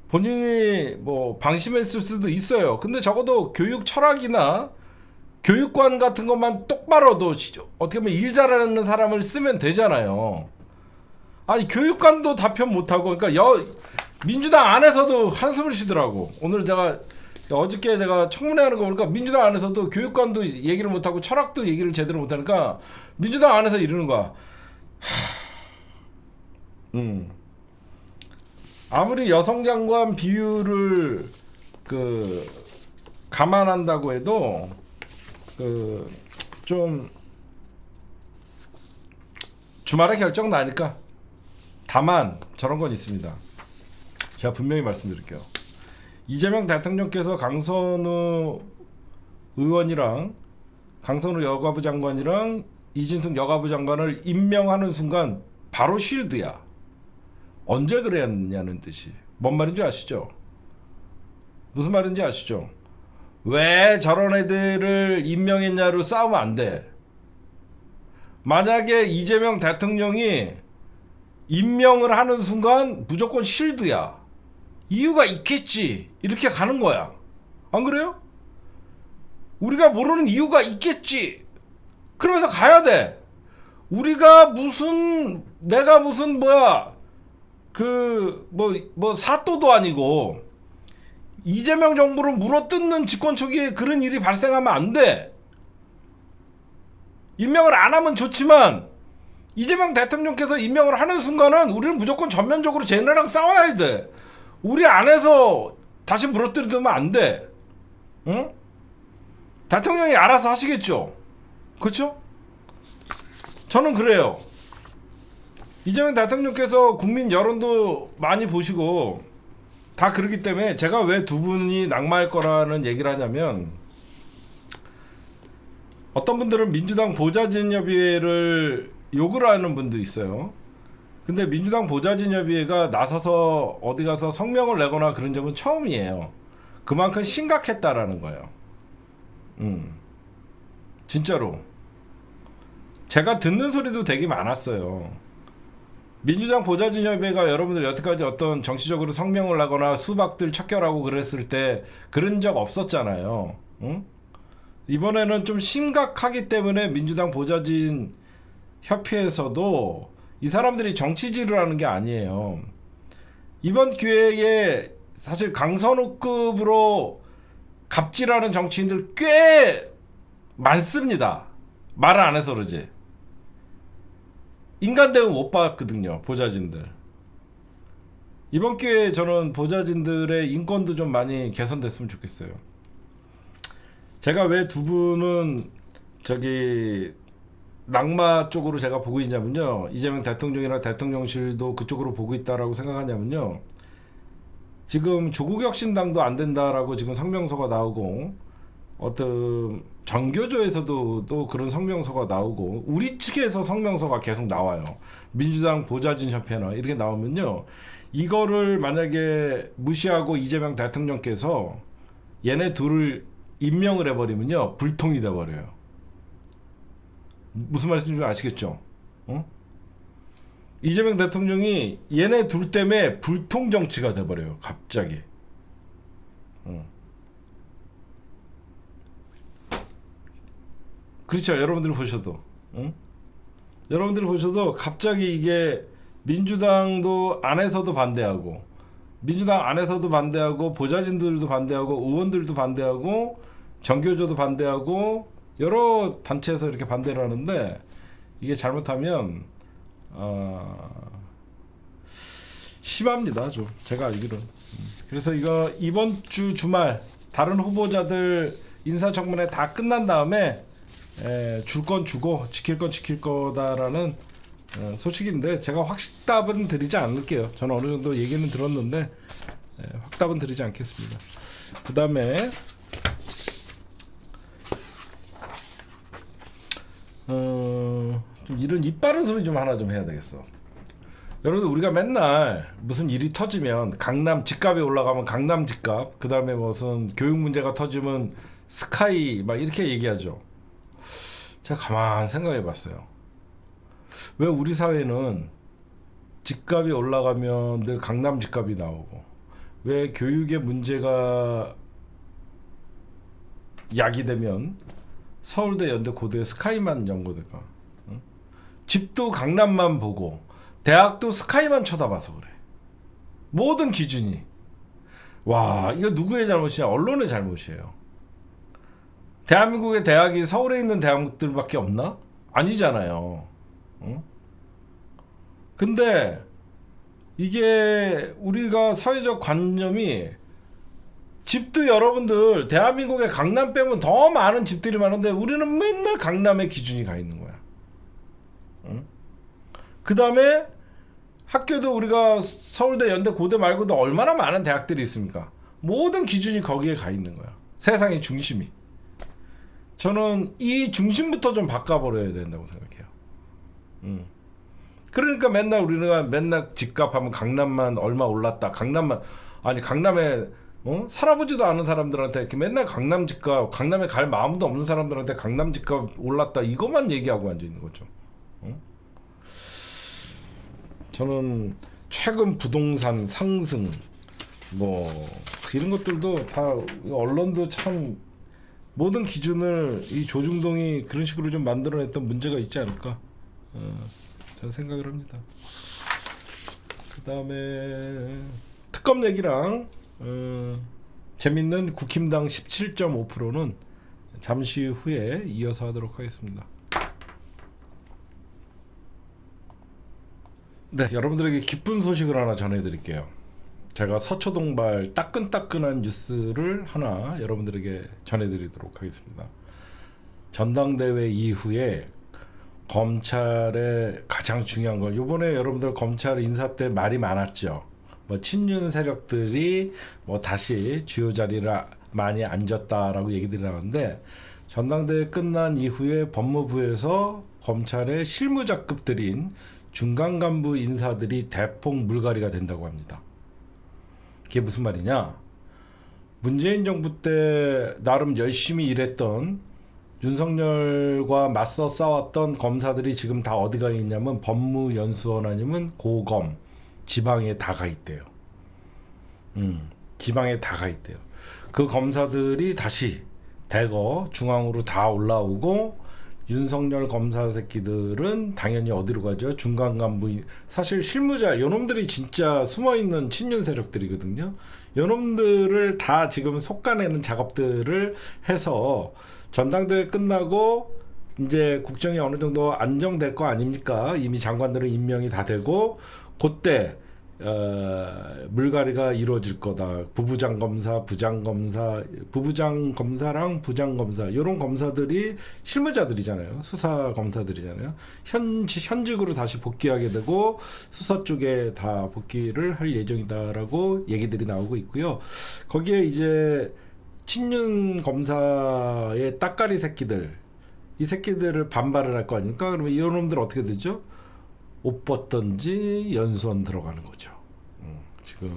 Speaker 1: 본인이 뭐 방심했을 수도 있어요. 근데 적어도 교육 철학이나 교육관 같은 것만 똑바로도 어떻게 보면 일 잘하는 사람을 쓰면 되잖아요. 아니 교육관도 답변 못하고, 그러니까 민주당 안에서도 한숨을 쉬더라고. 오늘 제가 어저께 제가 청문회 하는 거 보니까 민주당 안에서도 교육관도 얘기를 못하고 철학도 얘기를 제대로 못하니까 민주당 안에서 이러는 거야. 아무리 여성 장관 비율을 그 감안한다고 해도 그 좀 주말에 결정 나니까. 다만 저런 건 있습니다. 제가 분명히 말씀드릴게요. 이재명 대통령께서 강선우 의원이랑 강선우 여가부 장관이랑 이진숙 여가부 장관을 임명하는 순간 바로 쉴드야. 언제 그랬냐는 뜻이. 뭔 말인지 아시죠? 무슨 말인지 아시죠? 왜 저런 애들을 임명했냐로 싸우면 안 돼. 만약에 이재명 대통령이 임명을 하는 순간 무조건 쉴드야. 이유가 있겠지. 이렇게 가는 거야. 안 그래요? 우리가 모르는 이유가 있겠지. 그러면서 가야 돼. 우리가 무슨 내가 무슨 뭐야 그 뭐 사또도 아니고 이재명 정부를 물어뜯는 집권 초기에 그런 일이 발생하면 안 돼. 임명을 안 하면 좋지만 이재명 대통령께서 임명을 하는 순간은 우리는 무조건 전면적으로 쟤네랑 싸워야 돼. 우리 안에서 다시 물어뜯으면 안 돼. 응? 대통령이 알아서 하시겠죠. 그렇죠? 저는 그래요. 이재명 대통령께서 국민 여론도 많이 보시고 다 그러기 때문에 제가 왜 두 분이 낙마할 거라는 얘기를 하냐면 어떤 분들은 민주당 보좌진협의회를 욕을 하는 분도 있어요. 근데 민주당 보좌진협의회가 나서서 어디 가서 성명을 내거나 그런 적은 처음이에요. 그만큼 심각했다라는 거예요. 진짜로 제가 듣는 소리도 되게 많았어요. 민주당 보좌진협의회가 여러분들 여태까지 어떤 정치적으로 성명을 하거나 수박들 척결하고 그랬을 때 그런 적 없었잖아요. 응? 이번에는 좀 심각하기 때문에 민주당 보좌진 협회에서도 이 사람들이 정치질을 하는 게 아니에요. 이번 기회에 사실 강선우급으로 갑질하는 정치인들 꽤 많습니다. 말을 안 해서 그러지. 인간 대우 못 받거든요. 보좌진들. 이번 기회에 저는 보좌진들의 인권도 좀 많이 개선됐으면 좋겠어요. 제가 왜 두 분은 저기 낙마 쪽으로 제가 보고 있냐면요. 이재명 대통령이나 대통령실도 그쪽으로 보고 있다라고 생각하냐면요. 지금 조국혁신당도 안 된다라고 지금 성명서가 나오고 어떤 정교조에서도 또 그런 성명서가 나오고 우리 측에서 성명서가 계속 나와요. 민주당 보좌진 협회나 이렇게 나오면요. 이거를 만약에 무시하고 이재명 대통령께서 얘네 둘을 임명을 해버리면요. 불통이 돼버려요. 무슨 말씀인지 아시겠죠? 어? 이재명 대통령이 얘네 둘 때문에 불통 정치가 돼버려요. 갑자기. 그렇죠. 여러분들이 보셔도. 응? 여러분들이 보셔도 갑자기 이게 민주당도 안에서도 반대하고 민주당 안에서도 반대하고 보좌진들도 반대하고 의원들도 반대하고 정교조도 반대하고 여러 단체에서 이렇게 반대를 하는데 이게 잘못하면 심합니다. 좀 제가 알기로는. 그래서 이거 이번 주 주말 다른 후보자들 인사청문회 다 끝난 다음에 줄 건 주고 지킬 건 지킬 거다라는 소식인데 제가 확답은 드리지 않을게요. 저는 어느 정도 얘기는 들었는데 확답은 드리지 않겠습니다. 그 다음에 좀 이런 입 바른 소리 좀 하나 좀 해야 되겠어. 여러분 우리가 맨날 무슨 일이 터지면 강남 집값이 올라가면 강남 집값, 그 다음에 무슨 교육 문제가 터지면 스카이 막 이렇게 얘기하죠. 제가 가만 생각해 봤어요. 왜 우리 사회는 집값이 올라가면 늘 강남 집값이 나오고 왜 교육의 문제가 야기되면 서울대, 연대, 고대, 스카이만 연고될까? 응? 집도 강남만 보고 대학도 스카이만 쳐다봐서 그래. 모든 기준이. 와, 이거 누구의 잘못이냐? 언론의 잘못이에요. 대한민국의 대학이 서울에 있는 대학들밖에 없나? 아니잖아요. 응? 근데 이게 우리가 사회적 관념이 집도 여러분들 대한민국의 강남 빼면 더 많은 집들이 많은데 우리는 맨날 강남에 기준이 가 있는 거야. 응? 그 다음에 학교도 우리가 서울대, 연대, 고대 말고도 얼마나 많은 대학들이 있습니까? 모든 기준이 거기에 가 있는 거야. 세상의 중심이. 저는 이 중심부터 좀 바꿔버려야 된다고 생각해요. 그러니까 맨날 우리가 맨날 집값하면 강남만 얼마 올랐다. 강남만 아니 강남에 살아보지도 않은 사람들한테 이렇게 맨날 강남 집값, 강남에 갈 마음도 없는 사람들한테 강남 집값 올랐다 이것만 얘기하고 앉아 있는 거죠. 저는 최근 부동산 상승 뭐 이런 것들도 다 언론도 참 모든 기준을 이 조중동이 그런 식으로 좀 만들어냈던 문제가 있지 않을까 저는 생각을 합니다. 그 다음에 특검 얘기랑 재밌는 국힘당 17.5%는 잠시 후에 이어서 하도록 하겠습니다. 네, 여러분들에게 기쁜 소식을 하나 전해드릴게요. 제가 서초동발 따끈따끈한 뉴스를 하나 여러분들에게 전해드리도록 하겠습니다. 전당대회 이후에 검찰의 가장 중요한 건 이번에 여러분들 검찰 인사 때 말이 많았죠. 뭐 친윤 세력들이 뭐 다시 주요 자리를 많이 앉았다라고 얘기들이 나오는데 전당대회 끝난 이후에 법무부에서 검찰의 실무자급들인 중간 간부 인사들이 대폭 물갈이가 된다고 합니다. 그게 무슨 말이냐? 문재인 정부 때 나름 열심히 일했던 윤석열과 맞서 싸웠던 검사들이 지금 다 어디 가 있냐면 법무연수원 아니면 고검 지방에 다 가 있대요. 지방에 다 가 있대요. 그 검사들이 다시 대거 중앙으로 다 올라오고 윤석열 검사 새끼들은 당연히 어디로 가죠? 중간 간부. 사실 실무자 요놈들이 진짜 숨어있는 친윤 세력들이거든요. 요놈들을 다 지금 속아내는 작업들을 해서 전당대회 끝나고 이제 국정이 어느 정도 안정될 거 아닙니까? 이미 장관들은 임명이 다 되고 그때 물갈이가 이루어질 거다. 부부장 검사, 부장 검사, 부부장 검사랑 부장 검사 이런 검사들이 실무자들이잖아요. 수사 검사들이잖아요. 현직으로 다시 복귀하게 되고 수사 쪽에 다 복귀를 할 예정이다라고 얘기들이 나오고 있고요. 거기에 이제 친윤 검사의 따까리 새끼들, 이 새끼들을 반발을 할 거 아닙니까? 그러면 이 놈들 어떻게 되죠? 옷 벗던지 연수원 들어가는 거죠. 지금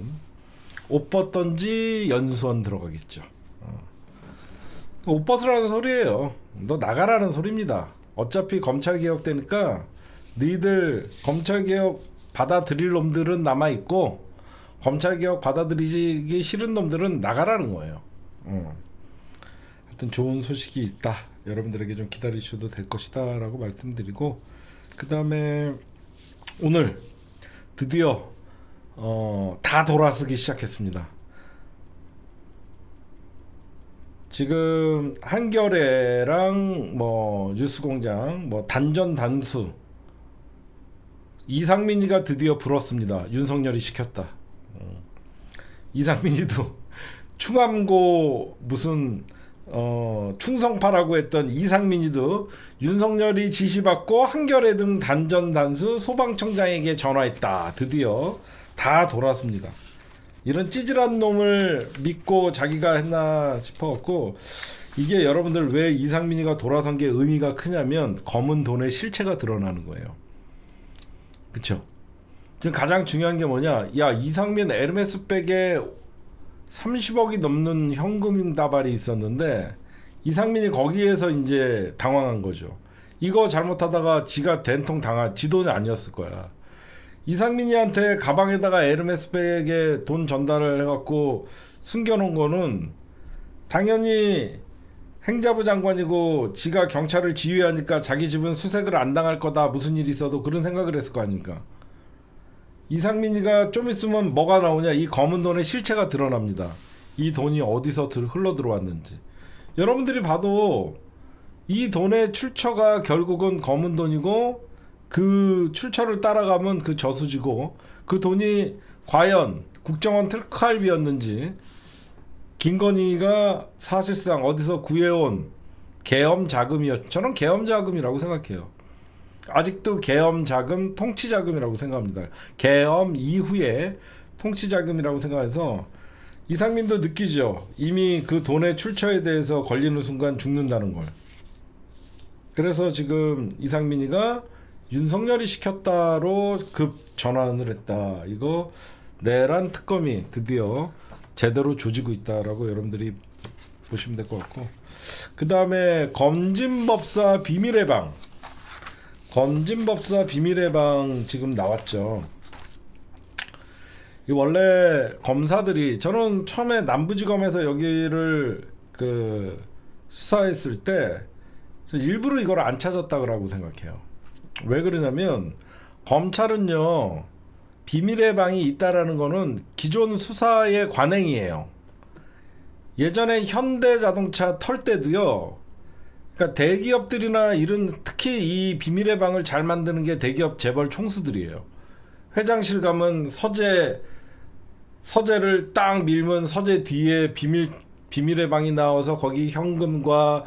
Speaker 1: 옷 벗던지 연수원 들어가겠죠. 옷 벗으라는 소리예요. 너 나가라는 소리입니다. 어차피 검찰개혁 되니까 너희들 검찰개혁 받아들일 놈들은 남아있고 검찰개혁 받아들이기 싫은 놈들은 나가라는 거예요. 하여튼 좋은 소식이 있다. 여러분들에게 좀 기다리셔도 될 것이다 라고 말씀드리고, 그 다음에 오늘 드디어 다 돌아서기 시작했습니다. 지금 한겨레랑 뭐 뉴스공장 뭐 단전 단수 이상민이가 드디어 불었습니다. 윤석열이 시켰다. 이상민이도 충암고 무슨 충성파라고 했던 이상민이도 윤석열이 지시받고 한겨레 등 단전 단수 소방청장에게 전화했다. 드디어 다 돌았습니다. 이런 찌질한 놈을 믿고 자기가 했나 싶어갖고, 이게 여러분들 왜 이상민이가 돌아선 게 의미가 크냐면 검은 돈의 실체가 드러나는 거예요. 그쵸? 지금 가장 중요한 게 뭐냐? 야, 이상민 에르메스백에 30억이 넘는 현금 다발이 있었는데 이상민이 거기에서 이제 당황한 거죠. 이거 잘못하다가 지가 된통 당한, 지 돈이 아니었을 거야. 이상민이한테 가방에다가 에르메스백에 돈 전달을 해갖고 숨겨놓은 거는 당연히 행자부 장관이고 지가 경찰을 지휘하니까 자기 집은 수색을 안 당할 거다, 무슨 일이 있어도, 그런 생각을 했을 거 아닙니까? 이상민이가 좀 있으면 뭐가 나오냐? 이 검은 돈의 실체가 드러납니다. 이 돈이 어디서 흘러 들어왔는지. 여러분들이 봐도 이 돈의 출처가 결국은 검은 돈이고, 그 출처를 따라가면 그 저수지고, 그 돈이 과연 국정원 특활비였는지, 김건희가 사실상 어디서 구해온 계엄 자금이었. 저는 계엄 자금이라고 생각해요. 아직도 계엄 자금, 통치 자금이라고 생각합니다. 계엄 이후에 통치 자금이라고 생각해서, 이상민도 느끼죠. 이미 그 돈의 출처에 대해서 걸리는 순간 죽는다는 걸. 그래서 지금 이상민이가 윤석열이 시켰다로 급 전환을 했다. 이거 내란 특검이 드디어 제대로 조지고 있다라고 여러분들이 보시면 될 것 같고, 그 다음에 검진법사 비밀의 방. 검진법사 비밀의 방 지금 나왔죠. 이 원래 검사들이, 저는 처음에 남부지검에서 여기를 그 수사했을 때 일부러 이걸 안 찾았다고 생각해요. 왜 그러냐면 검찰은요, 비밀의 방이 있다라는 거는 기존 수사의 관행이에요. 예전에 현대자동차 털 때도요, 그러니까 대기업들이나 이런, 특히 이 비밀의 방을 잘 만드는 게 대기업 재벌 총수들이에요. 회장실 가면 서재를 딱 밀면 서재 뒤에 비밀의 방이 나와서 거기 현금과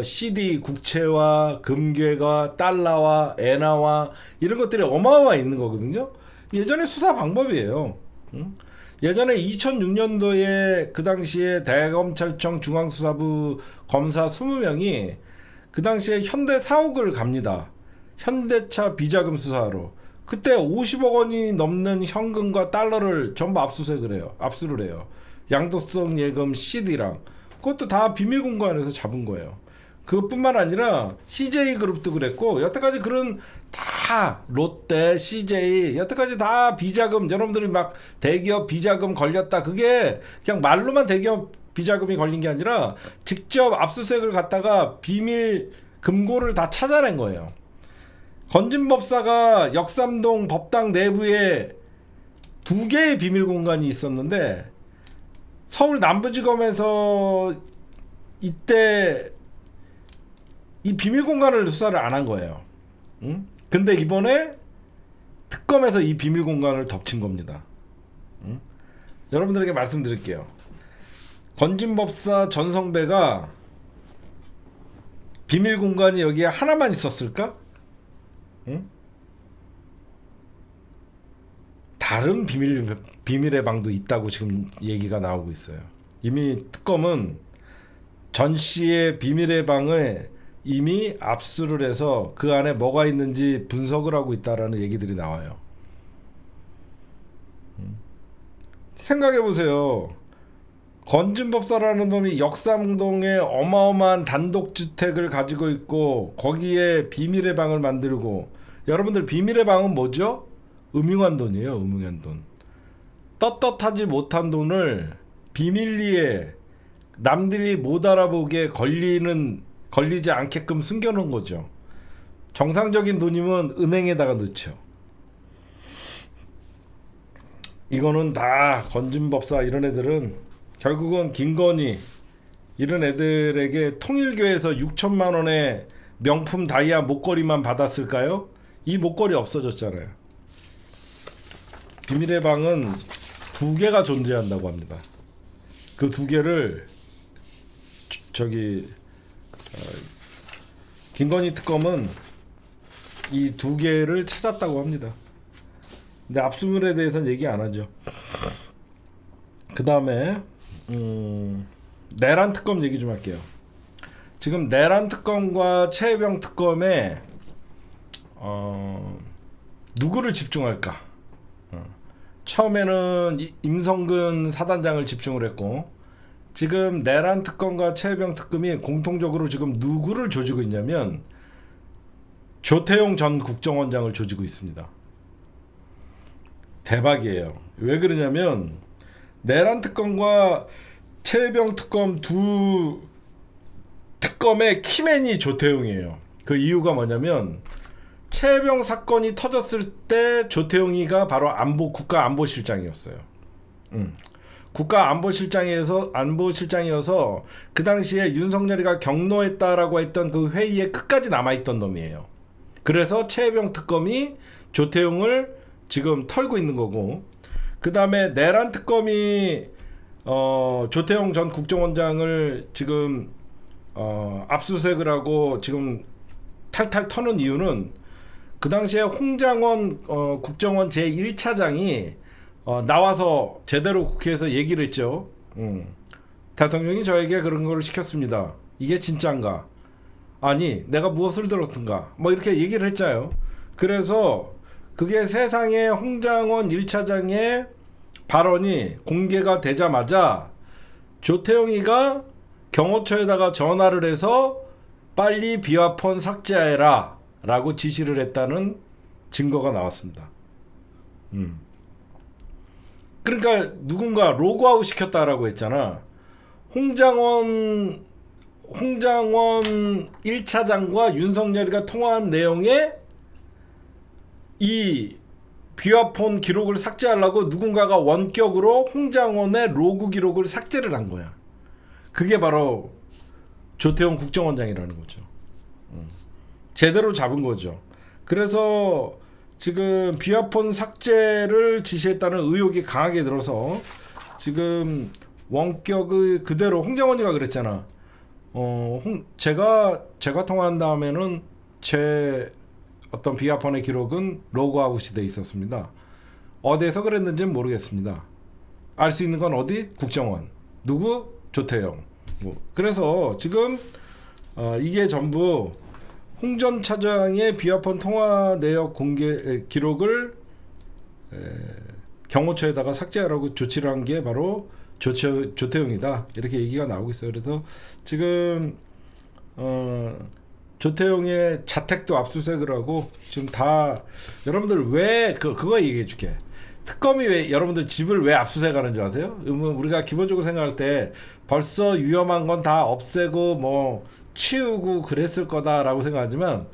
Speaker 1: CD 국채와 금괴가 달러와 엔화와 이런 것들이 어마어마 있는 거거든요. 예전에 수사 방법이에요. 예전에 2006년도에 그 당시에 대검찰청 중앙수사부 검사 20명이 그 당시에 현대 사옥을 갑니다. 현대차 비자금 수사하러. 그때 50억 원이 넘는 현금과 달러를 전부 압수수색을 해요. 압수를 해요. 양도성 예금 CD랑. 그것도 다 비밀 공간에서 잡은 거예요. 그것뿐만 아니라 CJ그룹도 그랬고, 여태까지 그런 다 롯데, CJ, 여태까지 다 비자금, 여러분들이 막 대기업 비자금 걸렸다. 그게 그냥 말로만 대기업 비자금이 걸린 게 아니라 직접 압수수색을 갖다가 비밀 금고를 다 찾아낸 거예요. 건진법사가 역삼동 법당 내부에 2개의 비밀 공간이 있었는데, 서울 남부지검에서 이때 이 비밀 공간을 수사를 안 한 거예요. 응? 근데 이번에 특검에서 이 비밀 공간을 덮친 겁니다. 응? 여러분들에게 말씀드릴게요. 건진법사 전성배가 비밀 공간이 여기에 하나만 있었을까? 응? 다른 비밀의 방도 있다고 지금 얘기가 나오고 있어요. 이미 특검은 전 씨의 비밀의 방을 이미 압수를 해서 그 안에 뭐가 있는지 분석을 하고 있다라는 얘기들이 나와요. 생각해보세요. 건진법사라는 놈이 역삼동에 어마어마한 단독주택을 가지고 있고, 거기에 비밀의 방을 만들고, 여러분들 비밀의 방은 뭐죠? 음흉한 돈이에요. 음흉한 돈. 떳떳하지 못한 돈을 비밀리에 남들이 못 알아보게 걸리지 않게끔 숨겨놓은 거죠. 정상적인 돈이면 은행에다가 넣죠. 이거는 다 건진법사 이런 애들은 결국은 김건희 이런 애들에게 통일교에서 6천만 원의 명품 다이아 목걸이만 받았을까요? 이 목걸이 없어졌잖아요. 비밀의 방은 2개가 존재한다고 합니다. 그 2개를 김건희 특검은 이 2개를 찾았다고 합니다. 근데 압수물에 대해서는 얘기 안 하죠. 그 다음에 내란 특검 얘기 좀 할게요. 지금 내란 특검과 최혜병 특검에 누구를 집중할까? 처음에는 임성근 사단장을 집중을 했고, 지금 내란 특검과 최혜병 특검이 공통적으로 지금 누구를 조지고 있냐면 조태용 전 국정원장을 조지고 있습니다. 대박이에요. 왜 그러냐면 내란 특검과 최혜병 특검 두 특검의 키맨이 조태용이에요. 그 이유가 뭐냐면 최혜병 사건이 터졌을 때 조태용이가 바로 국가안보실장이었어요. 국가안보실장이어서 그 당시에 윤석열이가 경로했다라고 했던 그 회의에 끝까지 남아있던 놈이에요. 그래서 최혜병 특검이 조태용을 지금 털고 있는 거고, 그 다음에 내란 특검이 조태용 전 국정원장을 지금 압수수색을 하고 지금 탈탈 터는 이유는 그 당시에 홍장원 국정원 제1차장이 나와서 제대로 국회에서 얘기를 했죠. 대통령이 저에게 그런 걸 시켰습니다. 이게 진짠가? 아니 내가 무엇을 들었든가? 뭐 이렇게 얘기를 했잖아요. 그래서 그게 세상에 홍장원 1차장의 발언이 공개가 되자마자 조태용이가 경호처에다가 전화를 해서 빨리 비화폰 삭제해라 라고 지시를 했다는 증거가 나왔습니다. 그러니까 누군가 로그아웃 시켰다라고 했잖아. 홍장원 1차장과 윤석열이가 통화한 내용에 이 비화폰 기록을 삭제하려고 누군가가 원격으로 홍장원의 로그 기록을 삭제를 한 거야. 그게 바로 조태용 국정원장이라는 거죠. 제대로 잡은 거죠. 그래서 지금 비화폰 삭제를 지시했다는 의혹이 강하게 들어서 지금 원격의 그대로 홍장원이가 그랬잖아. 제가 통화한 다음에는 제 어떤 비화폰의 기록은 로그아웃이 돼 있었습니다. 어디에서 그랬는지는 모르겠습니다. 알 수 있는 건 어디? 국정원. 누구? 조태용. 그래서 지금 이게 전부 홍 전 차장의 비화폰 통화 내역 공개 기록을 경호처에다가 삭제하라고 조치를 한 게 바로 조태용이다. 이렇게 얘기가 나오고 있어요. 그래서 지금 조태용의 자택도 압수수색을 하고 지금 다 여러분들 왜 그거 얘기해 줄게. 특검이 왜 여러분들 집을 왜 압수수색하는 줄 아세요? 우리가 기본적으로 생각할 때 벌써 위험한 건 다 없애고 뭐 치우고 그랬을 거다라고 생각하지만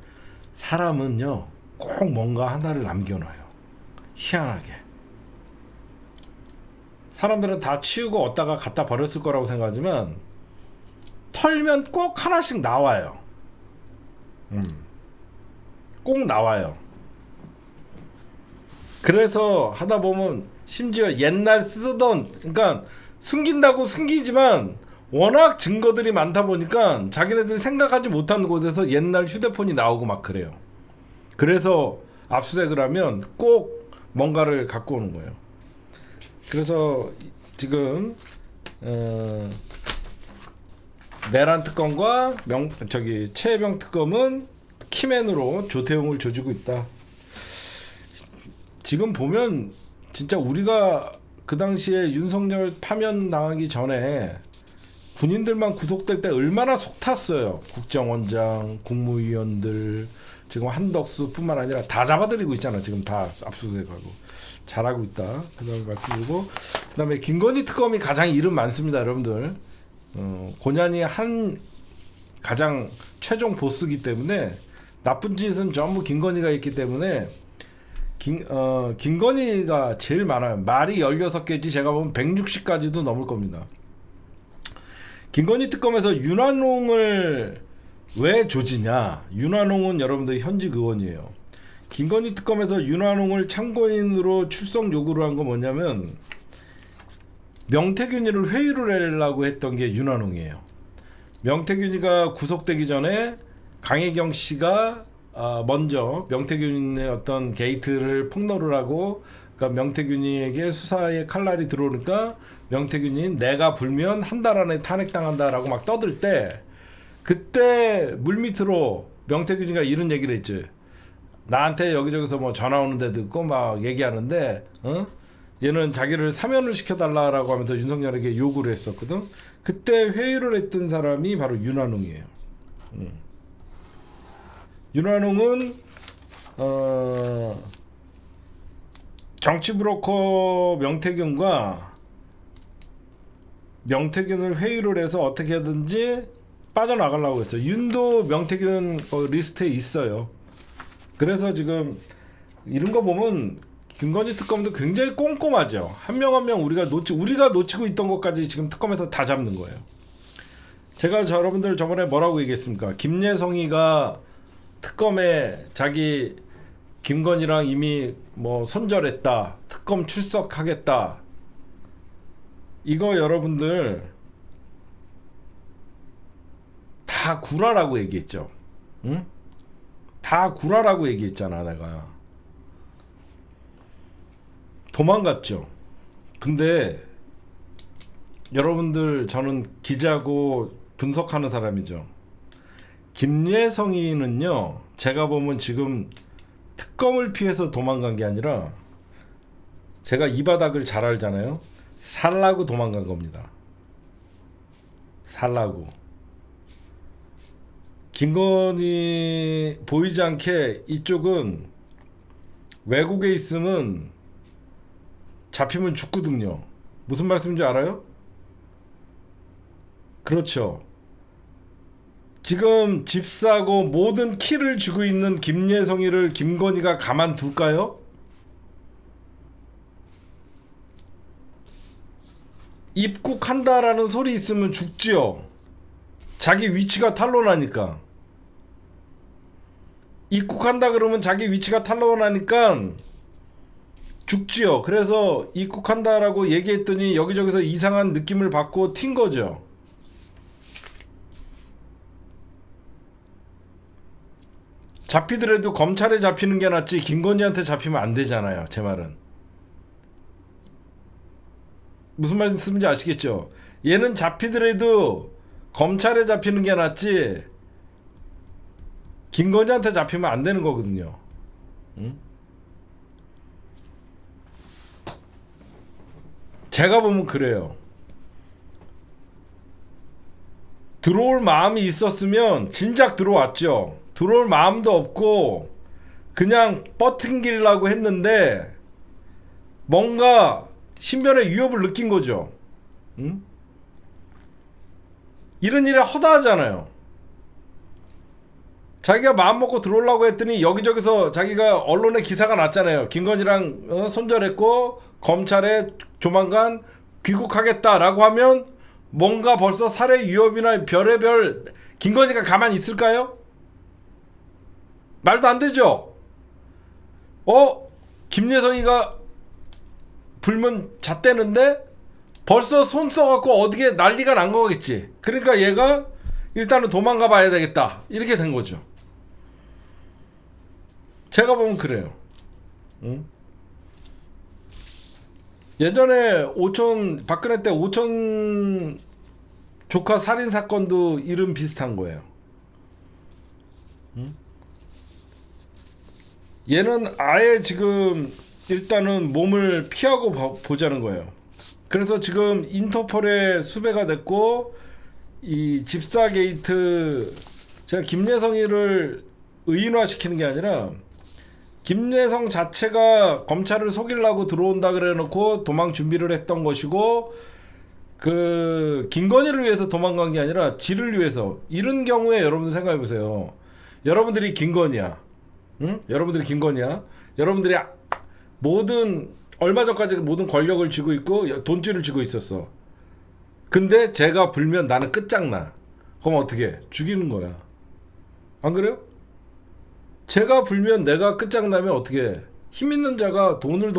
Speaker 1: 사람은요 꼭 뭔가 하나를 남겨놔요. 희한하게 사람들은 다 치우고 어디다가 갖다 버렸을 거라고 생각하지만 털면 꼭 하나씩 나와요. 꼭 나와요. 그래서 하다 보면 심지어 옛날 쓰던, 그러니까 숨긴다고 숨기지만 워낙 증거들이 많다 보니까 자기네들이 생각하지 못한 곳에서 옛날 휴대폰이 나오고 막 그래요. 그래서 압수수색을 하면 꼭 뭔가를 갖고 오는 거예요. 그래서 지금 내란 특검과 최혜병 특검은 키맨으로 조태용을 조지고 있다. 지금 보면 진짜 우리가 그 당시에 윤석열 파면 당하기 전에 군인들만 구속될 때 얼마나 속 탔어요. 국정원장, 국무위원들, 지금 한덕수뿐만 아니라 다 잡아들이고 있잖아. 지금 다 압수수색하고 잘하고 있다. 그다음에 말씀드리고, 그다음에 김건희 특검이 가장 이름 많습니다, 여러분들. 고난이 한 가장 최종 보스기 때문에 나쁜 짓은 전부 김건희가 있기 때문에 김건희가 제일 많아요. 말이 16개지 제가 보면 160가지도 넘을 겁니다. 김건희 특검에서 윤한홍을 왜 조지냐? 윤한홍은 여러분들 현직 의원이에요. 김건희 특검에서 윤한홍을 참고인으로 출석 요구를 한 건 뭐냐면 명태균이를 회유를 하려고 했던 게 윤한홍이에요. 명태균이가 구속되기 전에 강혜경 씨가 먼저 명태균의 어떤 게이트를 폭로를 하고, 그러니까 명태균이에게 수사의 칼날이 들어오니까 명태균이 내가 불면 한 달 안에 탄핵당한다라고 막 떠들 때, 그때 물밑으로 명태균이가 이런 얘기를 했지. 나한테 여기저기서 뭐 전화 오는데 듣고 막 얘기하는데 얘는 자기를 사면을 시켜달라라고 하면서 윤석열에게 요구를 했었거든. 그때 회유를 했던 사람이 바로 윤한홍이에요. 윤한홍은 정치브로커 명태균을 회유를 해서 어떻게 하든지 빠져나가려고 했어요. 윤도 명태균 리스트에 있어요. 그래서 지금 이런 거 보면 김건희 특검도 굉장히 꼼꼼하죠. 한 명 한 명 우리가 놓치고 있던 것까지 지금 특검에서 다 잡는 거예요. 제가 여러분들 저번에 뭐라고 얘기했습니까? 김예성이가 특검에 자기 김건희랑 이미 뭐 손절했다, 특검 출석하겠다, 이거 여러분들 다 구라라고 얘기했죠. 응? 다 구라라고 얘기했잖아. 내가 도망갔죠. 근데 여러분들, 저는 기자고 분석하는 사람이죠. 김예성이는요, 제가 보면 지금 특검을 피해서 도망간 게 아니라, 제가 이 바닥을 잘 알잖아요. 살라고 도망간 겁니다. 살라고. 김건희 보이지 않게 이쪽은 외국에 있으면 잡히면 죽거든요. 무슨 말씀인지 알아요? 그렇죠. 지금 집 사고 모든 키를 쥐고 있는 김예성이를 김건희가 가만둘까요? 입국한다라는 소리 있으면 죽지요. 자기 위치가 탄로나니까. 입국한다 그러면 자기 위치가 탄로나니까 죽지요. 그래서 입국한다라고 얘기했더니 여기저기서 이상한 느낌을 받고 튄 거죠. 잡히더라도 검찰에 잡히는 게 낫지 김건희한테 잡히면 안 되잖아요. 제 말은 무슨 말씀인지 아시겠죠? 얘는 잡히더라도 검찰에 잡히는 게 낫지 김건희한테 잡히면 안 되는 거거든요. 응? 제가 보면 그래요. 들어올 마음이 있었으면 진작 들어왔죠. 들어올 마음도 없고 그냥 버팅기려고 했는데 뭔가 신변의 위협을 느낀 거죠. 응? 이런 일에 허다하잖아요. 자기가 마음 먹고 들어오려고 했더니 여기저기서 자기가 언론에 기사가 났잖아요. 김건희랑 손절했고 검찰에 조만간 귀국하겠다라고 하면 뭔가 벌써 살해 위협이나 별의별. 김건희가 가만히 있을까요? 말도 안 되죠. 김예성이가 불면 잣대는데 벌써 손 써갖고 어디게 난리가 난 거겠지. 그러니까 얘가 일단은 도망가 봐야 되겠다, 이렇게 된 거죠. 제가 보면 그래요. 응? 예전에 박근혜 때 오천 조카 살인 사건도 이름 비슷한 거예요. 응? 얘는 아예 지금 일단은 몸을 피하고 보자는 거예요. 그래서 지금 인터폴에 수배가 됐고, 이 집사 게이트, 제가 김예성이를 의인화시키는 게 아니라 김예성 자체가 검찰을 속이려고 들어온다 그래 놓고 도망 준비를 했던 것이고, 그 김건희를 위해서 도망간 게 아니라 지를 위해서. 이런 경우에 여러분들 생각해 보세요. 여러분들이 김건희야. 응? 여러분들이 김건희야. 여러분들이 얼마 전까지 모든 권력을 쥐고 있고 돈줄을 쥐고 있었어. 근데 제가 불면 나는 끝장나. 그럼 어떻게? 죽이는 거야. 안 그래요? 제가 불면 내가 끝장나면 어떻게? 힘 있는 자가 돈을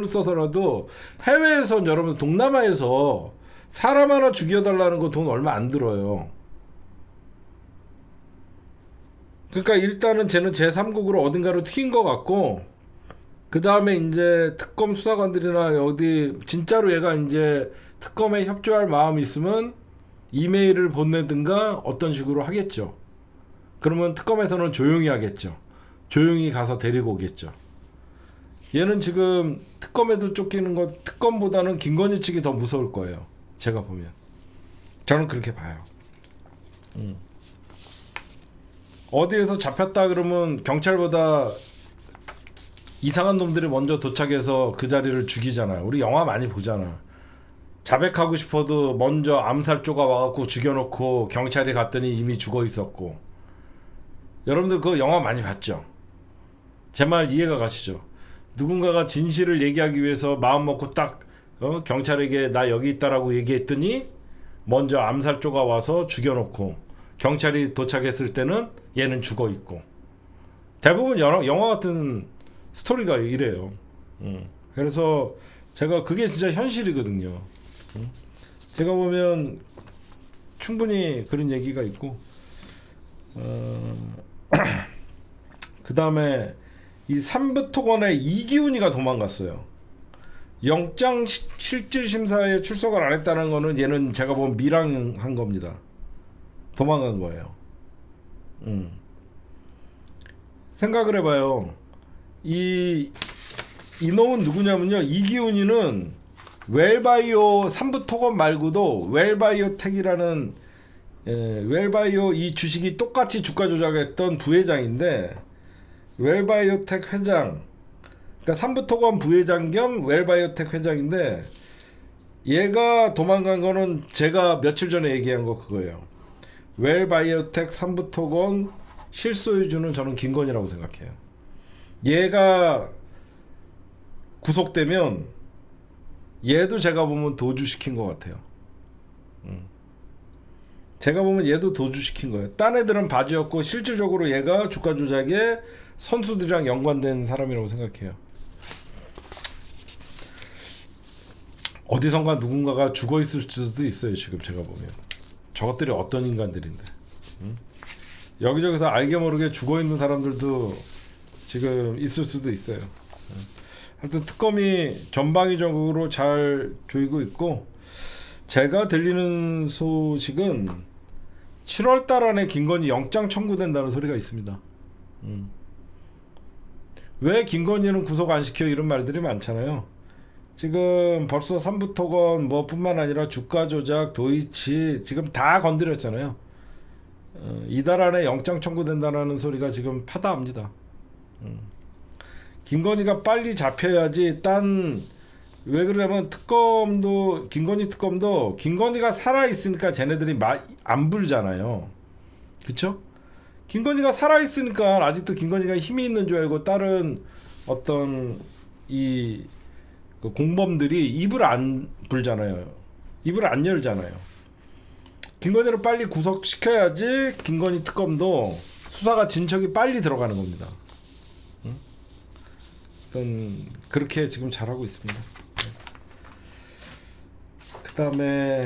Speaker 1: 써서라도, 해외에선 여러분 동남아에서 사람 하나 죽여달라는 거 돈 얼마 안 들어요. 그러니까 일단은 쟤는 제3국으로 어딘가로 튀긴 것 같고, 그 다음에 이제 특검 수사관들이나 어디 진짜로 얘가 이제 특검에 협조할 마음이 있으면 이메일을 보내든가 어떤 식으로 하겠죠. 그러면 특검에서는 조용히 하겠죠. 조용히 가서 데리고 오겠죠. 얘는 지금 특검에도 쫓기는 거, 특검보다는 김건희 측이 더 무서울 거예요. 제가 보면. 저는 그렇게 봐요. 어디에서 잡혔다 그러면 경찰보다 이상한 놈들이 먼저 도착해서 그 자리를 죽이잖아요. 우리 영화 많이 보잖아. 자백하고 싶어도 먼저 암살조가 와갖고 죽여놓고 경찰이 갔더니 이미 죽어 있었고. 여러분들 그 영화 많이 봤죠? 제 말 이해가 가시죠? 누군가가 진실을 얘기하기 위해서 마음 먹고 딱 경찰에게 나 여기 있다라고 얘기했더니 먼저 암살조가 와서 죽여놓고 경찰이 도착했을 때는 얘는 죽어 있고 대부분 영화 같은 스토리가 이래요. 그래서 제가 그게 진짜 현실이거든요. 제가 보면 충분히 그런 얘기가 있고 그 다음에 이 삼부토건의 이기훈이가 도망갔어요. 영장 실질심사에 출석을 안 했다는 거는 얘는 제가 보면 밀항한 겁니다. 도망간 거예요. 생각을 해봐요. 이놈은 누구냐면요. 이기훈이는 웰바이오 삼부토건 말고도 웰바이오텍이라는 웰바이오 이 주식이 똑같이 주가 조작했던 부회장인데 웰바이오텍 회장 그러니까 삼부토건 부회장 겸 웰바이오텍 회장인데 얘가 도망간 거는 제가 며칠 전에 얘기한 거 그거예요. 웰바이오텍 삼부토건 실소유주는 저는 김건희라고 생각해요. 얘가 구속되면 얘도 제가 보면 도주시킨 것 같아요. 제가 보면 얘도 도주시킨 거예요. 딴 애들은 바지였고 실질적으로 얘가 주가 조작에 선수들이랑 연관된 사람이라고 생각해요. 어디선가 누군가가 죽어 있을 수도 있어요. 지금 제가 보면 저것들이 어떤 인간들인데 여기저기서 알게 모르게 죽어 있는 사람들도 지금 있을 수도 있어요. 하여튼 특검이 전방위적으로 잘 조이고 있고 제가 들리는 소식은 7월달 안에 김건희 영장 청구된다는 소리가 있습니다. 왜 김건희는 구속 안 시켜 이런 말들이 많잖아요. 지금 벌써 삼부토건 뭐 뿐만 아니라 주가 조작, 도이치 지금 다 건드렸잖아요. 이달 안에 영장 청구된다는 소리가 지금 파다합니다. 김건희가 빨리 잡혀야지 왜 그러냐면 김건희 특검도 김건희가 살아있으니까 쟤네들이 안 불잖아요. 그쵸? 김건희가 살아있으니까 아직도 김건희가 힘이 있는 줄 알고 다른 어떤 그 공범들이 입을 안 불잖아요. 입을 안 열잖아요. 김건희를 빨리 구속시켜야지 김건희 특검도 수사가 진척이 빨리 들어가는 겁니다. 일단 그렇게 지금 잘하고 있습니다. 그 다음에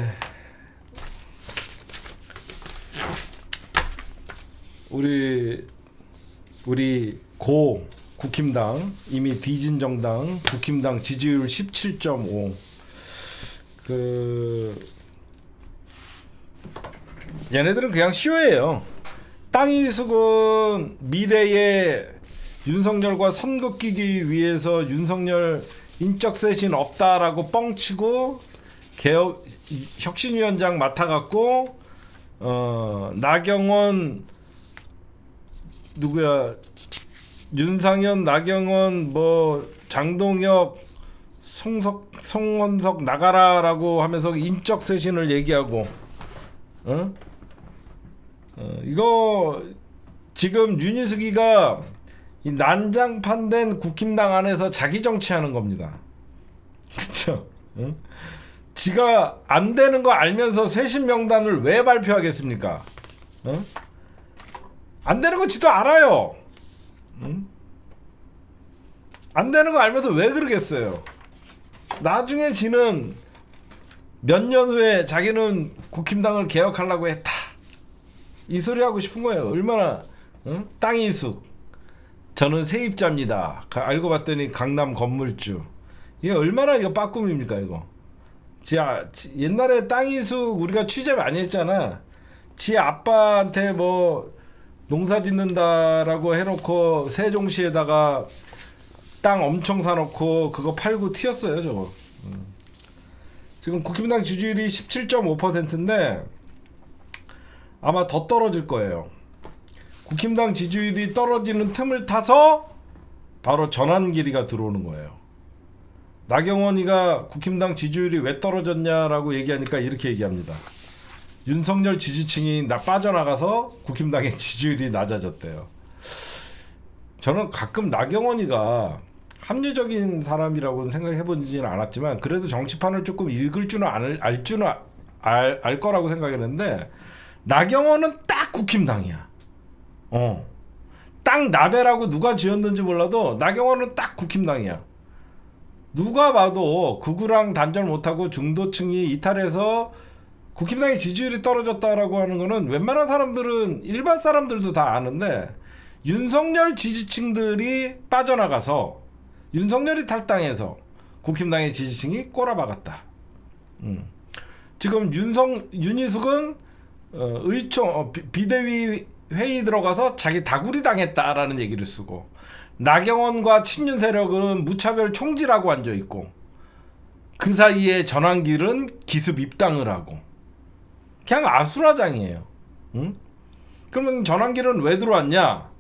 Speaker 1: 우리 국힘당 이미 뒤진 정당 국힘당 지지율 17.5 얘네들은 그냥 쇼예요. 땅이숙은 미래에 윤석열과 선거 끼기 위해서 윤석열 인적 쇄신 없다라고 뻥치고 개혁 혁신위원장 맡아갖고 나경원 누구야 윤상현 나경원 뭐 장동혁 송원석 나가라라고 하면서 인적 쇄신을 얘기하고 이거 지금 윤희숙이가 이 난장판된 국힘당 안에서 자기 정치하는 겁니다. 그렇죠? 지가 안 되는 거 알면서 쇄신 명단을 왜 발표하겠습니까? 안 되는 거 지도 알아요. 안 되는 거 알면서 왜 그러겠어요? 나중에 지는 몇 년 후에 자기는 국힘당을 개혁하려고 했다. 이 소리 하고 싶은 거예요. 얼마나 땅이숙 저는 세입자입니다. 알고 봤더니 강남 건물주. 이게 얼마나 이거 빠꿈입니까 이거. 옛날에 땅이숙 우리가 취재 많이 했잖아. 지 아빠한테 뭐 농사 짓는다라고 해놓고 세종시에다가 땅 엄청 사놓고 그거 팔고 튀었어요 저거. 지금 국힘당 지지율이 17.5%인데 아마 더 떨어질 거예요. 국힘당 지지율이 떨어지는 틈을 타서 바로 전환길이가 들어오는 거예요. 나경원이가 국힘당 지지율이 왜 떨어졌냐라고 얘기하니까 이렇게 얘기합니다. 윤석열 지지층이 빠져나가서 국힘당의 지지율이 낮아졌대요. 저는 가끔 나경원이가 합리적인 사람이라고는 생각해보지는 않았지만 그래도 정치판을 조금 읽을 줄은 알 거라고 생각했는데 나경원은 딱 국힘당이야. 딱 나베라고 누가 지었는지 몰라도 나경원은 딱 국힘당이야. 누가 봐도 극우랑 단절 못하고 중도층이 이탈해서 국힘당의 지지율이 떨어졌다라고 하는 거는 웬만한 사람들은 일반 사람들도 다 아는데 윤석열 지지층들이 빠져나가서 윤석열이 탈당해서 국힘당의 지지층이 꼬라박았다. 지금 윤희숙은 비대위 회의 들어가서 자기 다구리 당했다라는 얘기를 쓰고 나경원과 친윤 세력은 무차별 총질하고 앉아 있고 그 사이에 전환길은 기습 입당을 하고 그냥 아수라장이에요. 그러면 전환길은 왜 들어왔냐?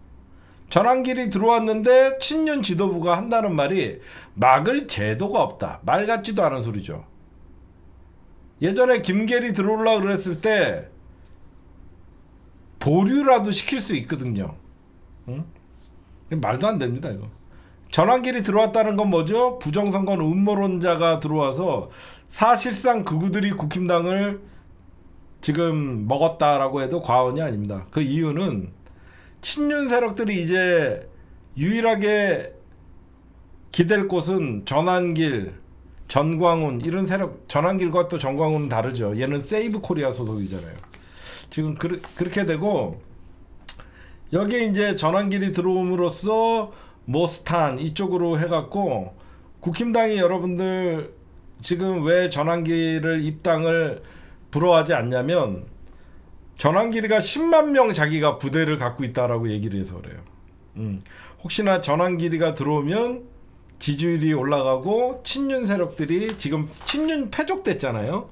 Speaker 1: 전환길이 들어왔는데 친윤 지도부가 한다는 말이 막을 제도가 없다. 말 같지도 않은 소리죠. 예전에 김계리 들어오려고 그랬을 때 보류라도 시킬 수 있거든요. 말도 안 됩니다 이거. 전환길이 들어왔다는 건 뭐죠? 부정선거 음모론자가 들어와서 사실상 극우들이 국힘당을 지금 먹었다라고 해도 과언이 아닙니다. 그 이유는 친윤 세력들이 이제 유일하게 기댈 곳은 전환길, 전광훈 이런 세력. 전환길과 또 전광훈은 다르죠. 얘는 세이브 코리아 소속이잖아요. 지금 그렇게 되고 여기에 이제 전환길이 들어옴으로써 모스탄 이쪽으로 해갖고 국힘당이 여러분들 지금 왜 전환길을 입당을 부러워하지 않냐면 전환길이가 10만 명 자기가 부대를 갖고 있다라고 얘기를 해서 그래요. 혹시나 전환길이가 들어오면 지지율이 올라가고 친윤 세력들이 지금 친윤 패족됐잖아요.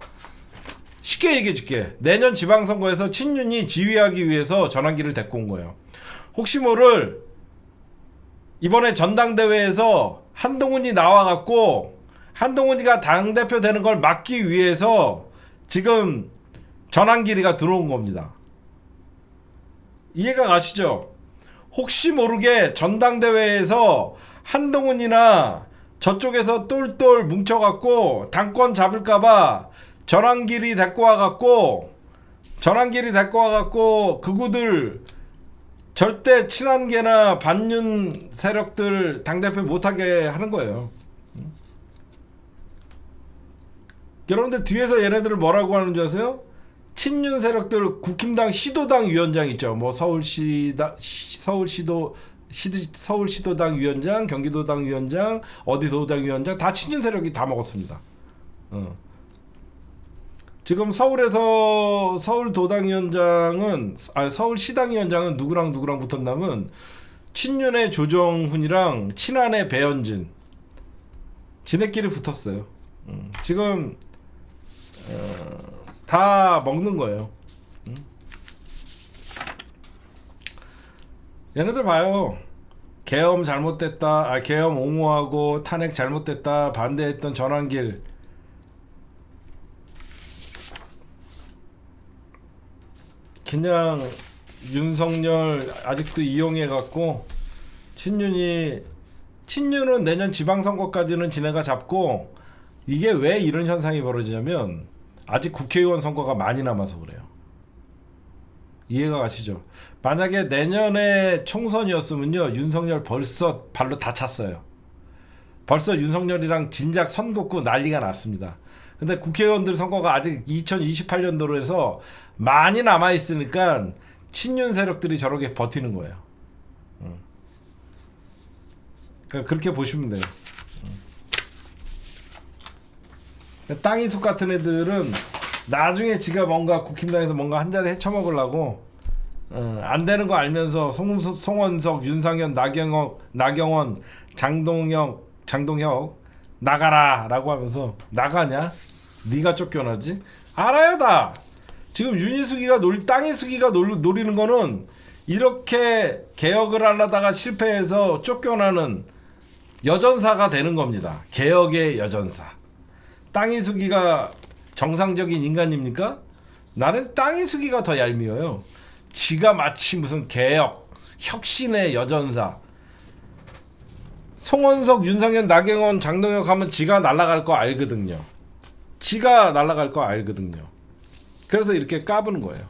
Speaker 1: 쉽게 얘기해 줄게. 내년 지방선거에서 친윤이 지휘하기 위해서 전환길을 데리고 온 거예요. 혹시 모를 이번에 전당대회에서 한동훈이 나와갖고 한동훈이가 당대표 되는 걸 막기 위해서 지금 전환길이가 들어온 겁니다. 이해가 가시죠? 혹시 모르게 전당대회에서 한동훈이나 저쪽에서 똘똘 뭉쳐갖고 당권 잡을까봐 전환길이 데리고 와갖고 극우들 절대 친한계나 반윤 세력들 당대표 못하게 하는 거예요. 여러분들 뒤에서 얘네들을 뭐라고 하는 줄 아세요? 친윤 세력들 국힘당 시도당 위원장 있죠. 뭐 서울시도당 위원장, 경기도당 위원장, 어디 도당 위원장 다 친윤 세력이 다 먹었습니다. 지금 서울에서 서울도당 위원장은 서울시당 위원장은 누구랑 붙었냐면 친윤의 조정훈이랑 친한의 배현진 지네끼리 붙었어요. 지금 다 먹는 거예요. 얘네들 봐요. 계엄 잘못됐다. 계엄 옹호하고 탄핵 잘못됐다. 반대했던 전환길. 그냥 윤석열 아직도 이용해갖고 친윤은 내년 지방선거까지는 지네가 잡고 이게 왜 이런 현상이 벌어지냐면 아직 국회의원 선거가 많이 남아서 그래요. 이해가 가시죠? 만약에 내년에 총선이었으면요 윤석열 벌써 발로 다 찼어요. 벌써 윤석열이랑 진작 선긋고 난리가 났습니다. 근데 국회의원들 선거가 아직 2028년도로 해서 많이 남아있으니까 친윤 세력들이 저렇게 버티는 거예요. 그러니까 그렇게 보시면 돼요. 땅이숙 같은 애들은 나중에 지가 뭔가 국힘당에서 뭔가 한 자리 헤쳐먹으려고 안 되는 거 알면서 송원석, 윤상현, 나경원, 장동혁 나가라 라고 하면서 나가냐? 네가 쫓겨나지? 알아요 다. 지금 땅이숙이가 노리는 거는 이렇게 개혁을 하려다가 실패해서 쫓겨나는 여전사가 되는 겁니다. 개혁의 여전사. 땅이숙이가 정상적인 인간입니까? 나는 땅이숙이가 더 얄미워요. 지가 마치 무슨 개혁, 혁신의 여전사. 송원석, 윤상현, 나경원, 장동혁 하면 지가 날아갈 거 알거든요. 지가 날아갈 거 알거든요. 그래서 이렇게 까부는 거예요.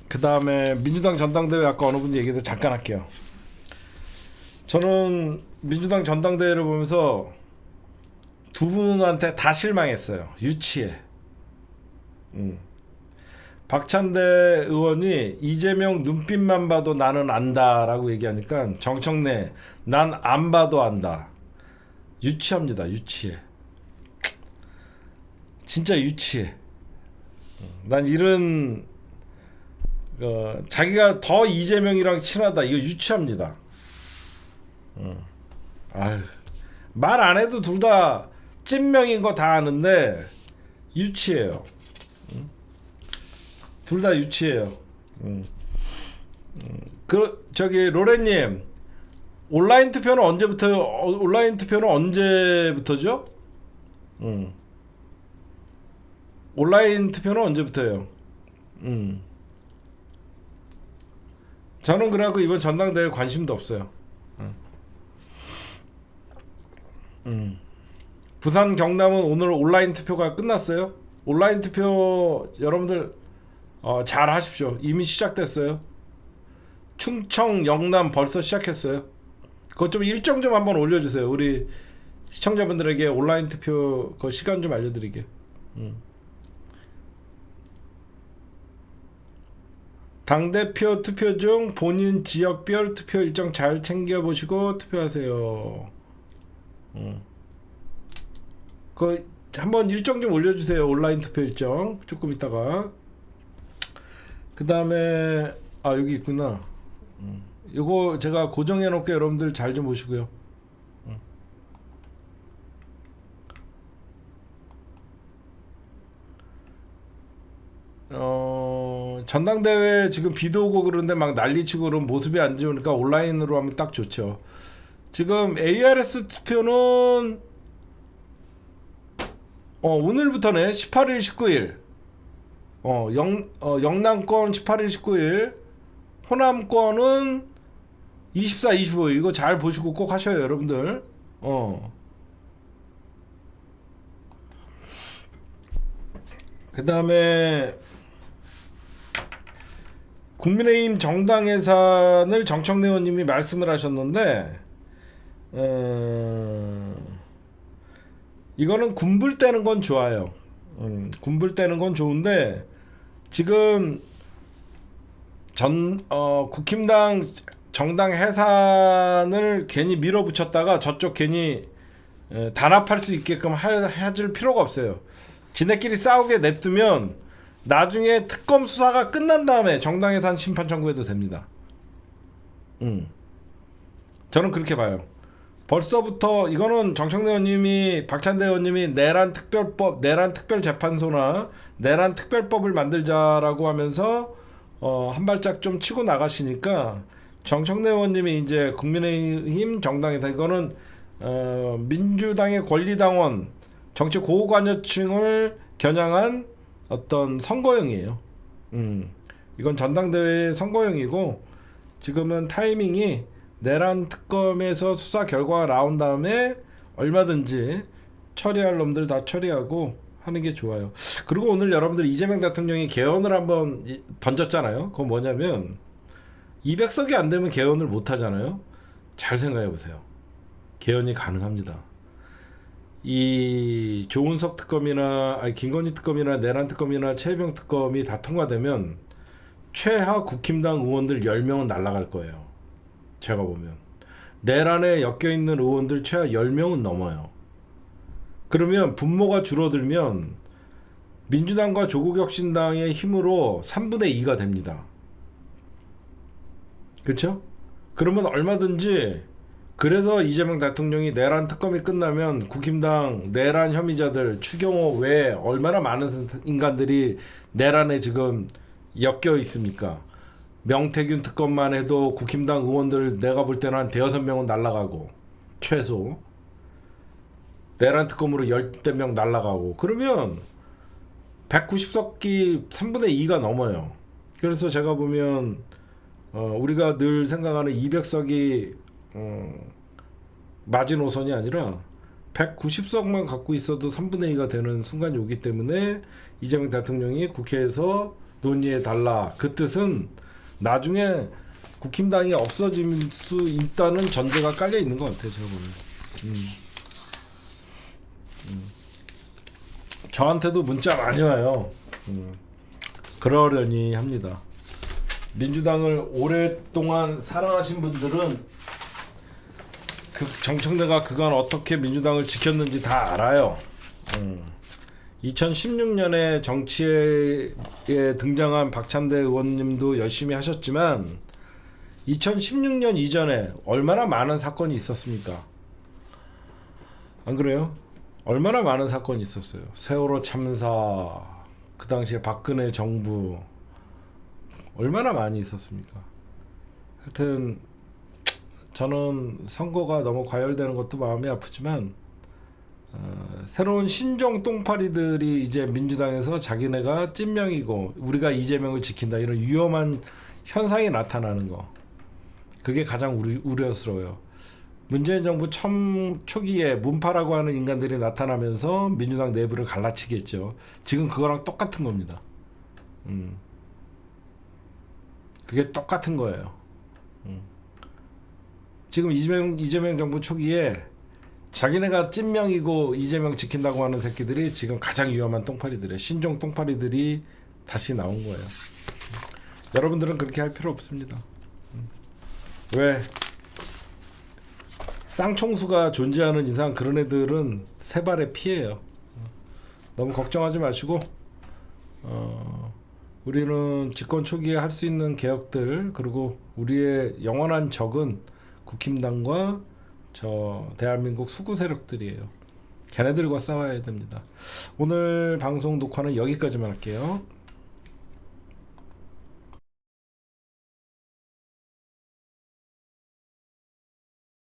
Speaker 1: 그 다음에 민주당 전당대회 아까 어느 분이 얘기해서 잠깐 할게요. 저는 민주당 전당대회를 보면서 두 분한테 다 실망했어요. 유치해. 박찬대 의원이 이재명 눈빛만 봐도 나는 안다라고 얘기하니까 정청래 난 안 봐도 안다. 유치합니다. 유치해. 진짜 유치해. 난 이런 자기가 더 이재명이랑 친하다. 이거 유치합니다. 아유, 말 안 해도 둘 다 찐명인 거 다 아는데 유치해요. 둘 다 유치해요. 저기 로렌님 온라인 투표는 언제부터죠? 온라인 투표는 언제부터요? 저는 그래갖고 이번 전당대회 관심도 없어요. 부산 경남은 오늘 온라인 투표가 끝났어요. 온라인 투표 여러분들 잘 하십시오. 이미 시작됐어요. 충청 영남 벌써 시작했어요. 그것 좀 일정 좀 한번 올려주세요. 우리 시청자분들에게 온라인 투표 그 시간 좀 알려드리게. 당대표 투표 중 본인 지역별 투표 일정 잘 챙겨보시고 투표하세요. 그 한번 일정 좀 올려주세요. 온라인 투표 일정 조금 있다가. 그 다음에 여기 있구나. 요거 제가 고정해 놓을게요. 여러분들 잘 좀 보시고요. 전당대회 지금 비도 오고 그런데 막 난리치고 그런 모습이 안 좋으니까 온라인으로 하면 딱 좋죠. 지금 ARS 투표는 오늘부터네. 18일 19일 영남권 18일 19일, 호남권은 24 25일. 이거 잘 보시고 꼭 하셔요 여러분들. 그 다음에 국민의힘 정당 예산을 정청래 의원님이 말씀을 하셨는데 이거는 군불 떼는 건 좋아요. 군불 떼는 건 좋은데 지금 국힘당 정당 해산을 괜히 밀어붙였다가 저쪽 괜히 단합할 수 있게끔 해줄 필요가 없어요. 지네끼리 싸우게 냅두면 나중에 특검 수사가 끝난 다음에 정당 해산 심판 청구해도 됩니다. 저는 그렇게 봐요. 벌써부터 이거는 정청래 의원님이, 박찬대 의원님이 내란 특별재판소나 내란 특별법을 만들자라고 하면서 한 발짝 좀 치고 나가시니까 정청래 의원님이 이제 국민의힘 정당에서 이거는 민주당의 권리당원 정치 고관여층을 겨냥한 어떤 선거용이에요. 이건 전당대회 선거용이고 지금은 타이밍이 내란 특검에서 수사 결과가 나온 다음에 얼마든지 처리할 놈들 다 처리하고 하는 게 좋아요. 그리고 오늘 여러분들 이재명 대통령이 개헌을 한번 던졌잖아요. 그건 뭐냐면 200석이 안 되면 개헌을 못 하잖아요. 잘 생각해 보세요. 개헌이 가능합니다. 이 조은석 특검이나 김건희 특검이나 내란 특검이나 최혜병 특검이 다 통과되면 최하 국힘당 의원들 10명은 날아갈 거예요. 제가 보면 내란에 엮여있는 의원들 최하 10명은 넘어요. 그러면 분모가 줄어들면 민주당과 조국혁신당의 힘으로 3분의 2가 됩니다. 그렇죠? 그러면 얼마든지, 그래서 이재명 대통령이 내란 특검이 끝나면 국힘당 내란 혐의자들 추경호 외에 얼마나 많은 인간들이 내란에 지금 엮여 있습니까? 명태균 특검만 해도 국힘당 의원들 내가 볼 때는 한 대여섯 명은 날라가고, 최소 내란 특검으로 10대 명 날라가고, 그러면 190석기 3분의 2가 넘어요. 그래서 제가 보면 우리가 늘 생각하는 200석이 마지노선이 아니라 190석만 갖고 있어도 3분의 2가 되는 순간이 오기 때문에 이재명 대통령이 국회에서 논의해 달라. 그 뜻은 나중에 국힘당이 없어질 수 있다는 전제가 깔려 있는 것 같아요. 제가 보면. 저한테도 문자 많이 와요. 그러려니 합니다. 민주당을 오랫동안 사랑하신 분들은 그 정청래가 그간 어떻게 민주당을 지켰는지 다 알아요. 2016년에 정치에 등장한 박찬대 의원님도 열심히 하셨지만 2016년 이전에 얼마나 많은 사건이 있었습니까? 안 그래요? 얼마나 많은 사건이 있었어요. 세월호 참사, 그 당시에 박근혜 정부 얼마나 많이 있었습니까? 하여튼 저는 선거가 너무 과열되는 것도 마음이 아프지만 새로운 신종 똥파리들이 이제 민주당에서 자기네가 찐명이고 우리가 이재명을 지킨다 이런 위험한 현상이 나타나는 거, 그게 가장 우려스러워요. 문재인 정부 초기에 문파라고 하는 인간들이 나타나면서 민주당 내부를 갈라치겠죠. 지금 그거랑 똑같은 겁니다. 그게 똑같은 거예요. 지금 이재명 정부 초기에 자기네가 찐명이고 이재명 지킨다고 하는 새끼들이 지금 가장 위험한 똥파리들이에요. 신종 똥파리들이 다시 나온 거예요. 여러분들은 그렇게 할 필요 없습니다. 왜? 쌍총수가 존재하는 이상 그런 애들은 세 발의 피해예요. 너무 걱정하지 마시고 우리는 집권 초기에 할 수 있는 개혁들, 그리고 우리의 영원한 적은 국힘당과 저 대한민국 수구 세력들이에요. 걔네들과 싸워야 됩니다. 오늘 방송 녹화는 여기까지만 할게요.